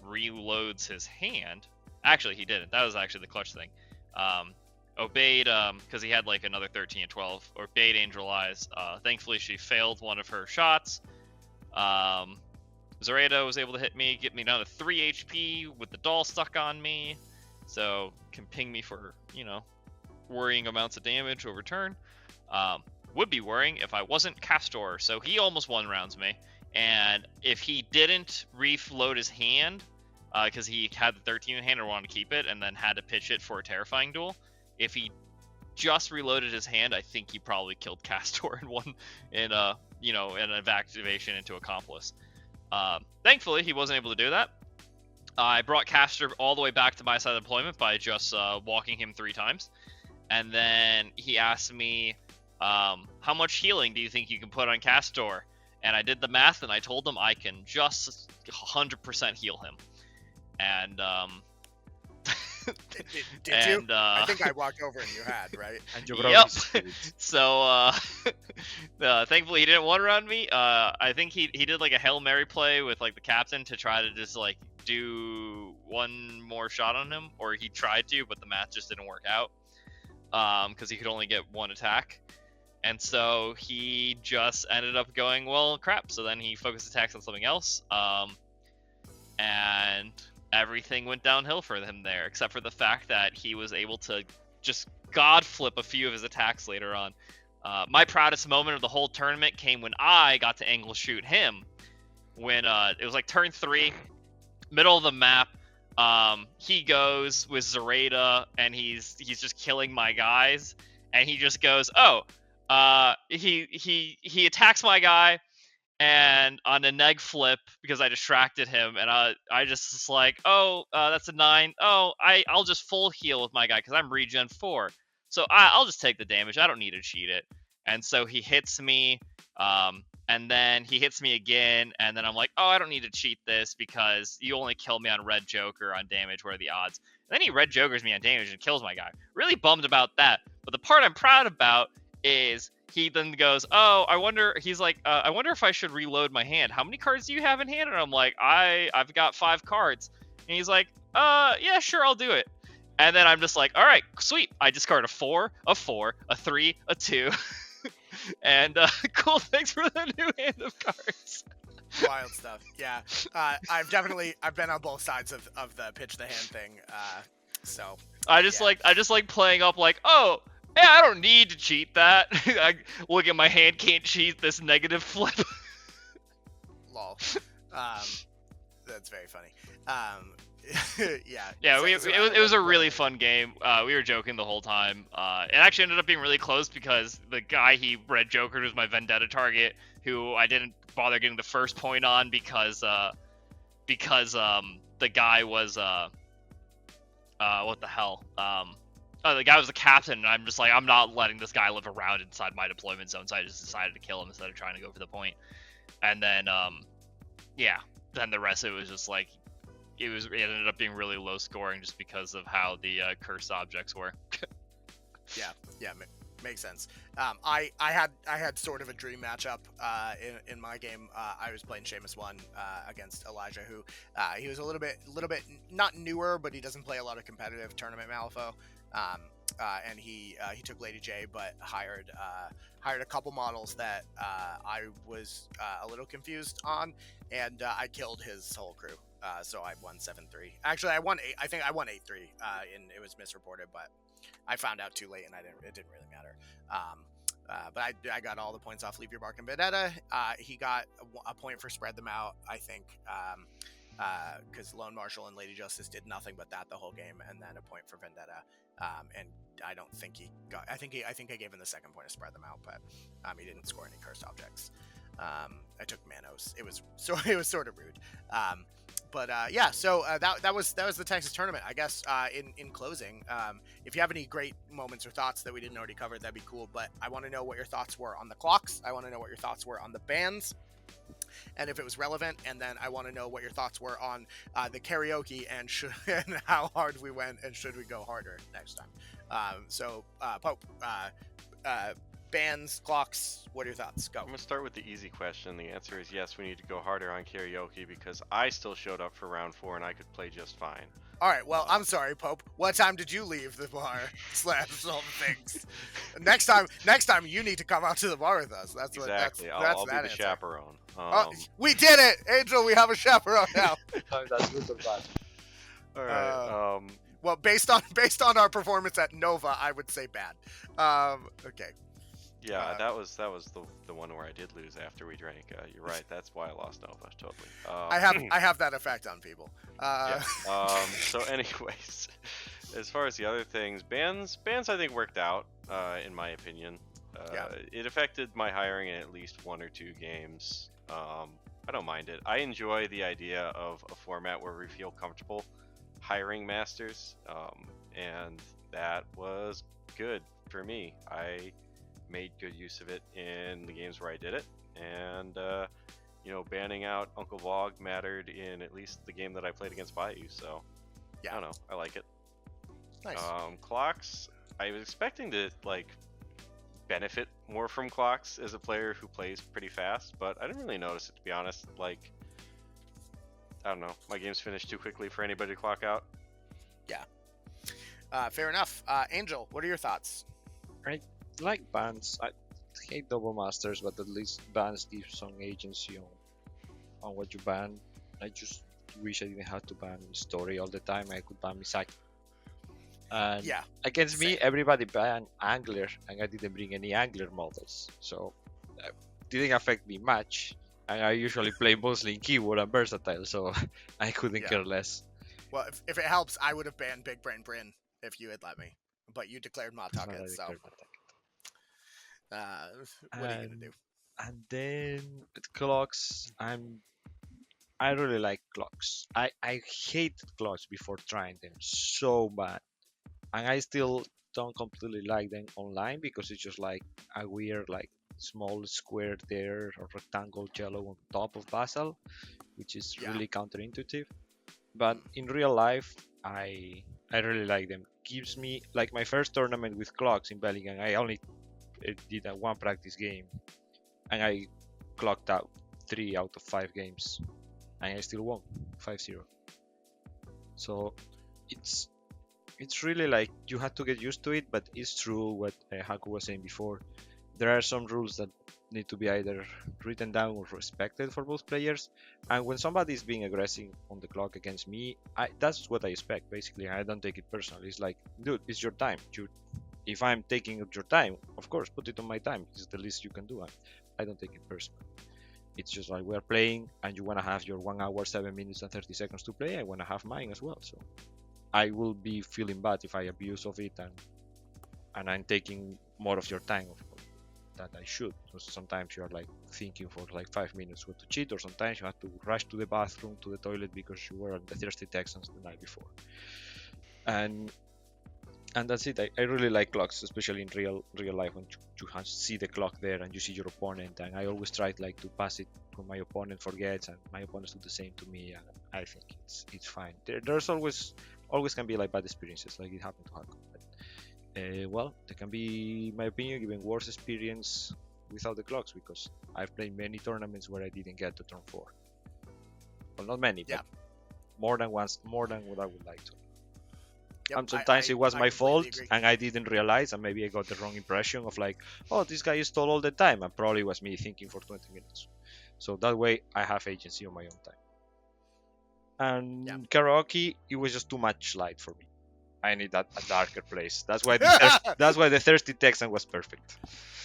reloads his hand. Actually, he didn't. That was actually the clutch thing. Obeyed, because he had like another 13 and 12. Obeyed Angel Eyes. Thankfully, she failed one of her shots. Zoraida was able to hit me, get me down to 3 HP with the doll stuck on me. So, can ping me for, worrying amounts of damage over turn. Would be worrying if I wasn't Castor. So, he almost one-rounds me. And if he didn't reload his hand, because he had the 13 in hand and wanted to keep it, and then had to pitch it for a terrifying duel, if he just reloaded his hand, I think he probably killed Castor in an evacuation into Accomplice. Thankfully, he wasn't able to do that. I brought Castor all the way back to my side of deployment by just walking him 3 times. And then he asked me, how much healing do you think you can put on Castor? And I did the math, and I told him I can just 100% heal him. And, Did you? I think I walked over and you had, right? And your Yep. spirit. So, thankfully he didn't one-round me. I think he did like a Hail Mary play with like the captain to try to just like do one more shot on him, or he tried to, but the math just didn't work out. Because he could only get 1 attack. And so he just ended up going, well, crap. So then he focused attacks on something else. And everything went downhill for him there, except for the fact that he was able to just god flip a few of his attacks later on. My proudest moment of the whole tournament came when I got to angle shoot him. When it was like turn 3, middle of the map. He goes with Zoraida, and he's just killing my guys, and he just goes, he attacks my guy, and on a neg flip, because I distracted him, and I just was like, that's a 9. I'll just full heal with my guy, because I'm regen 4. So I'll just take the damage. I don't need to cheat it. And so he hits me, and then he hits me again, and then I'm like, I don't need to cheat this, because you only kill me on Red Joker on damage. What are the odds? And then he Red Jokers me on damage and kills my guy. Really bummed about that. But the part I'm proud about is he then goes, I wonder if I should reload my hand. How many cards do you have in hand? And I'm like, I've got 5 cards. And he's like, yeah, sure, I'll do it. And then I'm just like, all right, sweet. I discard a 4, a 4, a 3, a 2. And cool, thanks for the new hand of cards. Wild stuff. Yeah. I've been on both sides of the pitch the hand thing. So I just yeah. like playing up like, oh, yeah, I don't need to cheat that. I look at my hand, can't cheat this negative flip. Lol. That's very funny. Yeah. Yeah, So it was a really fun game. We were joking the whole time. It actually ended up being really close because the guy he red Joker was my vendetta target, who I didn't bother getting the first point on because the guy was what the hell the guy was the captain, and I'm just like, I'm not letting this guy live around inside my deployment zone, so I just decided to kill him instead of trying to go for the point. And then yeah, then the rest of it was just like it ended up being really low scoring just because of how the cursed objects were. Yeah, makes sense. I had sort of a dream matchup in my game. I was playing Seamus 1 against Elijah, who he was a little bit not newer, but he doesn't play a lot of competitive tournament Malifaux. And he took Lady J, but hired a couple models that I was a little confused on, and I killed his whole crew. So I won 7-3. Actually, I won 8. I think I won 8-3. And it was misreported, but I found out too late, and it didn't really matter. But I got all the points off Leave Your Mark and Vendetta. He got a point for Spread Them Out, I think, because Lone Marshal and Lady Justice did nothing but that the whole game, and then a point for Vendetta. And I don't think he got. I think I gave him the second point to Spread Them Out, but he didn't score any cursed objects. I took Manos. It was sort of rude. But yeah, so that was the Texas tournament. I guess in closing, if you have any great moments or thoughts that we didn't already cover, that'd be cool. But I want to know what your thoughts were on the clocks. I want to know what your thoughts were on the bands, and if it was relevant. And then I want to know what your thoughts were on the karaoke and how hard we went, and should we go harder next time. So Pope, bands, clocks, what are your thoughts? Go. I'm gonna start with the easy question. The answer is yes, we need to go harder on karaoke because I still showed up for round 4 and I could play just fine. All right, well, I'm sorry, Pope. What time did you leave the bar / all the things? next time you need to come out to the bar with us. That's exactly. what that's I'll be the answer. chaperone. We did it, Angel. We have a chaperone now. That's good or bad. All right. Well, based on our performance at Nova, I would say bad. Okay. Yeah, that was the one where I did lose after we drank. You're right. That's why I lost Nova. Totally. I have that effect on people. Yeah. So, anyways, as far as the other things, bands I think worked out. In my opinion, Yeah. It affected my hiring in at least 1 or 2 games. I don't mind it. I enjoy the idea of a format where we feel comfortable hiring masters, and that was good for me. I made good use of it in the games where I did it, and banning out Uncle Vog mattered in at least the game that I played against Bayou. So Yeah. I don't know, I like it. Nice. Clocks, I was expecting to benefit more from clocks as a player who plays pretty fast, but I didn't really notice it, to be honest. I don't know, my games finished too quickly for anybody to clock out. Fair enough. Angel, what are your thoughts? I like bans. I hate double masters, but at least bans give some agency on what you ban. I just wish I didn't have to ban story all the time. I could ban Misaki. And Yeah. against me, Same. everybody banned Angler, and I didn't bring any Angler models, so it didn't affect me much. And I usually play mostly in keyboard and versatile, so I couldn't Yeah. care less. Well, if it helps, I would have banned Big Brain Bryn if you had let me, but you declared It's not Matucket, a so declared attack. what are you gonna do? And then with clocks, I really like clocks. I hated clocks before trying them so bad, and I still don't completely like them online because it's just like a weird small square there or rectangle yellow on top of Basal, which is Yeah. really counterintuitive. But in real life, I really like them. Gives me my first tournament with clocks in Bellingham. I only did a 1 practice game, and I clocked out 3 out of 5 games, and I still won 5-0. So it's really you have to get used to it, but it's true what Haku was saying before. there are some rules that need to be either written down or respected for both players. And when somebody is being aggressive on the clock against me, that's what I expect. Basically, I don't take it personally. It's like, dude, it's your time. If I'm taking up your time, of course, put it on my time. It's the least you can do. I don't take it personally. It's just like we're playing, and you want to have your 1 hour, 7 minutes, and 30 seconds to play. I want to have mine as well. So I will be feeling bad if I abuse of it and I'm taking more of your time that I should. So sometimes you are like thinking for like 5 minutes what to cheat, or sometimes you have to rush to the bathroom, to the toilet because you were on the Thirsty Texans the night before. And that's it. I really like clocks, especially in real life when you see the clock there and you see your opponent. And I always try like to pass it when my opponent forgets, and my opponents do the same to me. And I think it's fine. There's always can be like bad experiences, like it happened to Haku. Well, there can be, in my opinion, even worse experience without the clocks, because I've played many tournaments where I didn't get to turn 4. Well, not many, but more than once, more than what I would like to. Yep, Sometimes it was my fault agree. and I didn't realize, and maybe I got the wrong impression of like, oh, this guy stole all the time, and probably was me thinking for 20 minutes. So that way I have agency on my own time. And Karaoke, it was just too much light for me. I need a darker place. That's why the Thirsty Texan was perfect.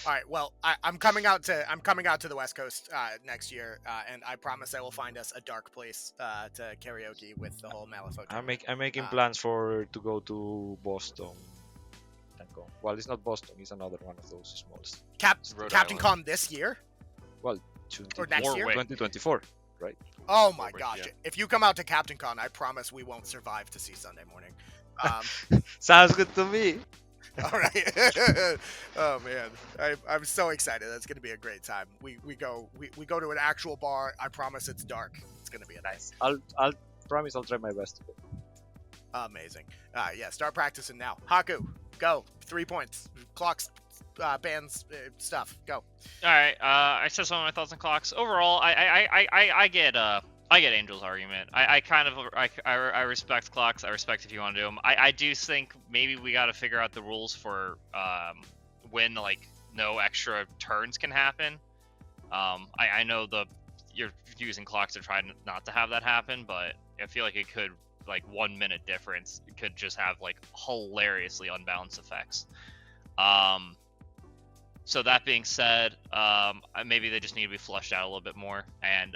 All right. Well, I'm coming out to the West Coast next year, and I promise I will find us a dark place to karaoke with the whole Malifaux. I'm making plans to go to Boston. Well, it's not Boston. It's another one of those small. Captain Con this year. Well, or next year, 2024, right? Oh my gosh! Yeah. If you come out to Captain Con, I promise we won't survive to see Sunday morning. Sounds good to me. All right. Oh man, I'm so excited. That's gonna be a great time. We go to an actual bar. I promise it's dark. It's gonna be a nice. I'll promise I'll try my best to go. Amazing. Yeah, start practicing now. Haku, go. 3 points. Clocks, bands, stuff. Go. All right. I said some of my thoughts on clocks. Overall, I get Angel's argument. I respect clocks. I respect if you want to do them. I do think maybe we got to figure out the rules for when like no extra turns can happen. I know you're using clocks to try not to have that happen, but I feel like it could, like 1 minute difference could just have like hilariously unbalanced effects. So that being said, maybe they just need to be fleshed out a little bit more. And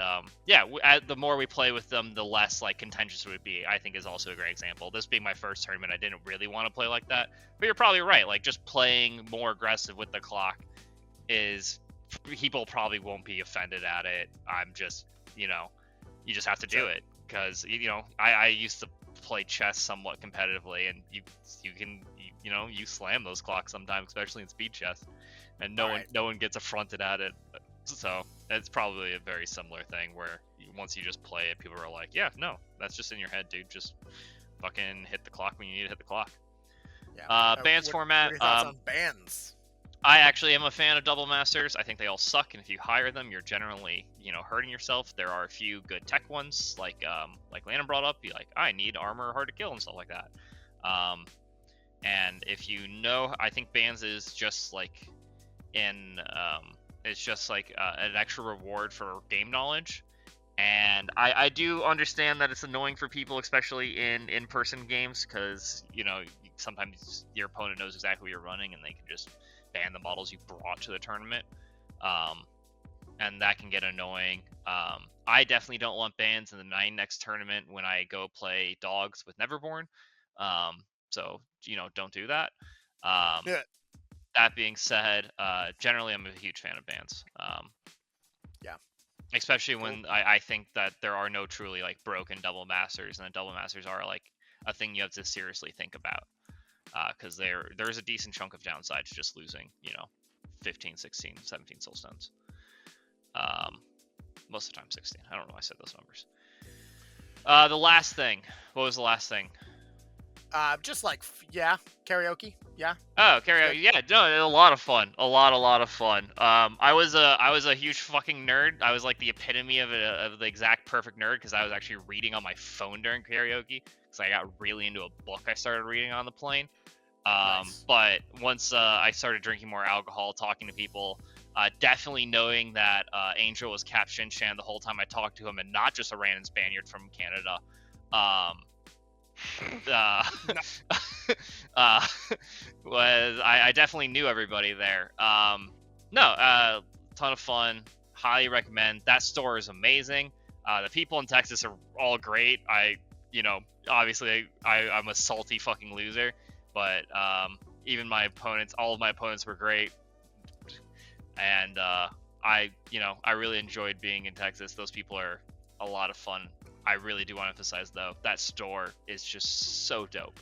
the more we play with them, the less like contentious it would be. I think is also a great example. This being my first tournament, I didn't really want to play like that. But you're probably right. Like just playing more aggressive with the clock is, people probably won't be offended at it. I'm just, you just have to do it, because I used to play chess somewhat competitively, and you can you slam those clocks sometimes, especially in speed chess. And no one gets affronted at it. So it's probably a very similar thing where once you just play it, people are like, yeah, no, that's just in your head, dude. Just fucking hit the clock when you need to hit the clock. Yeah. Bands format. What are your thoughts on bands? I actually am a fan of double masters. I think they all suck, and if you hire them, you're generally hurting yourself. There are a few good tech ones, like Landon brought up. Be like, I need armor, hard to kill, and stuff like that. And if I think bands is just like it's just like an extra reward for game knowledge. And I do understand that it's annoying for people, especially in in-person games, because sometimes your opponent knows exactly what you're running and they can just ban the models you brought to the tournament, and that can get annoying. I definitely don't want bans in the 9 next tournament when I go play dogs with Neverborn, so don't do that. Yeah. That being said, generally I'm a huge fan of bans. Yeah. Especially when I think that there are no truly like broken double masters, and the double masters are like a thing you have to seriously think about, because there's a decent chunk of downside to just losing 15, 16, 17 soul stones. Most of the time 16. I don't know why I said those numbers. The last thing. What was the last thing? Just like karaoke. Yeah. Oh, karaoke. Yeah, no, a lot of fun. A lot of fun. I was a huge fucking nerd. I was like the epitome of the exact perfect nerd, because I was actually reading on my phone during karaoke, because I got really into a book I started reading on the plane. Nice. But once I started drinking more alcohol, talking to people, definitely knowing that Angel was Captain Shin Chan the whole time I talked to him, and not just a random Spaniard from Canada. Uh, was I definitely knew everybody there. Ton of fun. Highly recommend. That store is amazing. The people in Texas are all great. Obviously I'm a salty fucking loser, but even my opponents, all of my opponents were great, and I really enjoyed being in Texas. Those people are a lot of fun. I really do want to emphasize though, that store is just so dope.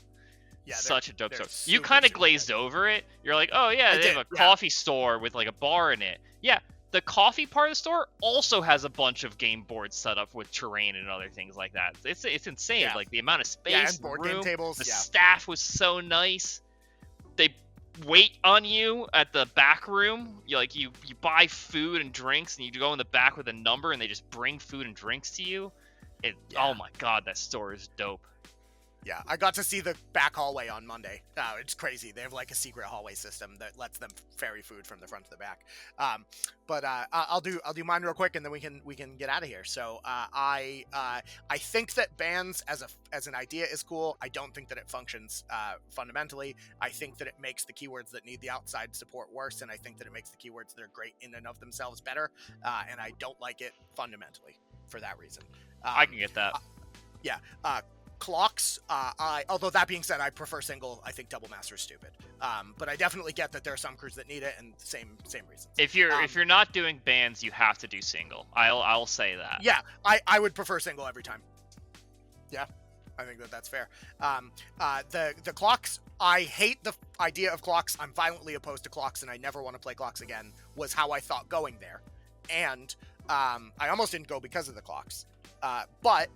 Yeah, such a dope they're store. You super, kind of super glazed good. over it. You're like, oh yeah, I they did, have a yeah. coffee store with like a bar in it. Yeah, the coffee part of the store also has a bunch of game boards set up with terrain and other things like that. It's insane. Yeah. Like the amount of space, Yeah, and the board room, game tables. the Yeah. staff was so nice. They wait on you at the back room. You buy food and drinks, and you go in the back with a number, and they just bring food and drinks to you. Yeah. Oh my god, that store is dope. Yeah, I got to see the back hallway on Monday. It's crazy. They have like a secret hallway system that lets them ferry food from the front to the back. But I'll do mine real quick, and then we can get out of here. So I think that bans as an idea is cool. I don't think that it functions fundamentally. I think that it makes the keywords that need the outside support worse, and I think that it makes the keywords that are great in and of themselves better. And I don't like it fundamentally for that reason. I can get that. Yeah. Clocks, although that being said, I prefer single. I think double master is stupid. But I definitely get that there are some crews that need it, and same reasons. If you're not doing bans, you have to do single. I'll say that. Yeah, I would prefer single every time. Yeah, I think that's fair. The clocks, I hate the idea of clocks. I'm violently opposed to clocks, and I never want to play clocks again, was how I thought going there. And I almost didn't go because of the clocks. But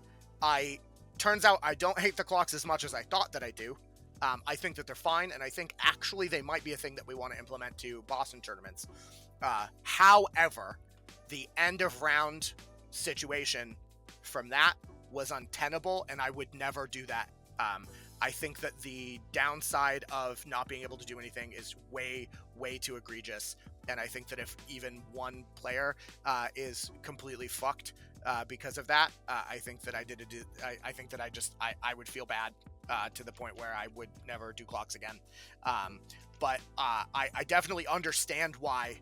turns out I don't hate the clocks as much as I thought that I do. I think that they're fine, and I think actually they might be a thing that we want to implement to Boston tournaments. However, the end of round situation from that was untenable, and I would never do that. I think that the downside of not being able to do anything is way, way too egregious, and I think that if even one player is completely fucked because of that, I think that I would feel bad to the point where I would never do clocks again. But I definitely understand why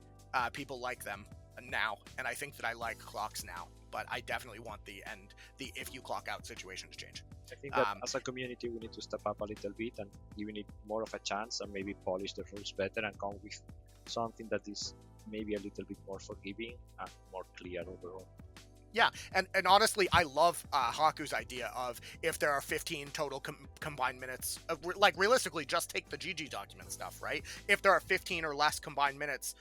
people like them now, and I think that I like clocks now. But I definitely want the if you clock out situation to change. I think that as a community we need to step up a little bit and giving it more of a chance and maybe polish the rules better and come with something that is maybe a little bit more forgiving and more clear overall. Yeah, and honestly, I love Haku's idea of if there are 15 total combined minutes, like realistically, just take the GG document stuff, right? If there are 15 or less combined minutes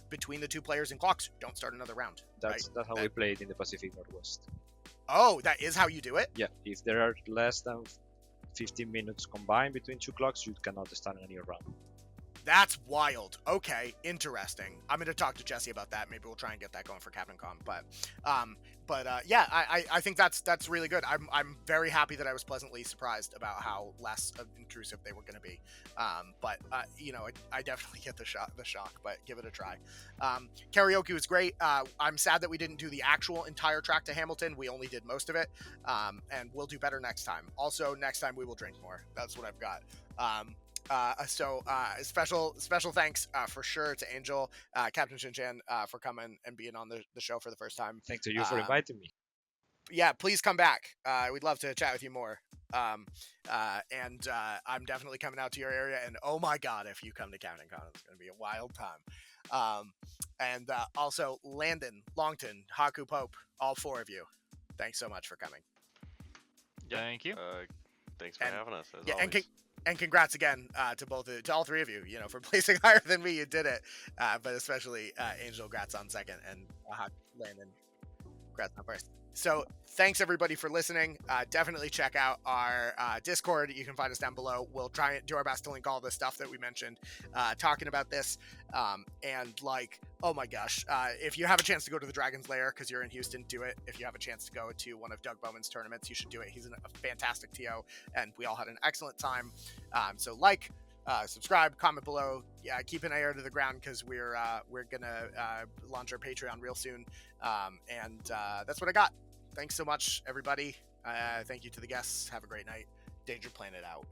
between the two players in clocks, don't start another round. That's how we play it in the Pacific Northwest. Oh, that is how you do it? Yeah, if there are less than 15 minutes combined between two clocks, you cannot start any round. That's wild. Okay, interesting. I'm going to talk to Jesse about that. Maybe we'll try and get that going for Captain Con. But yeah, I think that's really good. I'm very happy that I was pleasantly surprised about how less intrusive they were going to be. But I definitely get the shock. But give it a try. Karaoke was great. I'm sad that we didn't do the actual entire track to Hamilton. We only did most of it. And we'll do better next time. Also, next time we will drink more. That's what I've got. Special thanks for sure to Angel, Captain Shin Chan, for coming and being on the show for the first time. Thanks to you for inviting me. Yeah, please come back. We'd love to chat with you more. And I'm definitely coming out to your area. And oh my God, if you come to Captain Con, it's going to be a wild time. And also Landon, Longton, Haku, Pope, all four of you. Thanks so much for coming. Thank you. Thanks for having us. As always. And congrats again to all three of you, for placing higher than me. You did it, but especially Angel, congrats on second, and Landon, congrats on first. So thanks everybody for listening. Definitely check out our Discord. You can find us down below. We'll try and do our best to link all the stuff that we mentioned talking about this. And oh my gosh, if you have a chance to go to the Dragon's Lair because you're in Houston, do it. If you have a chance to go to one of Doug Bowman's tournaments, you should do it. He's a fantastic TO, and we all had an excellent time. So Subscribe, comment below. Yeah, keep an ear to the ground because we're gonna launch our Patreon real soon. And that's what I got. Thanks so much, everybody. Thank you to the guests. Have a great night. Danger Planet out.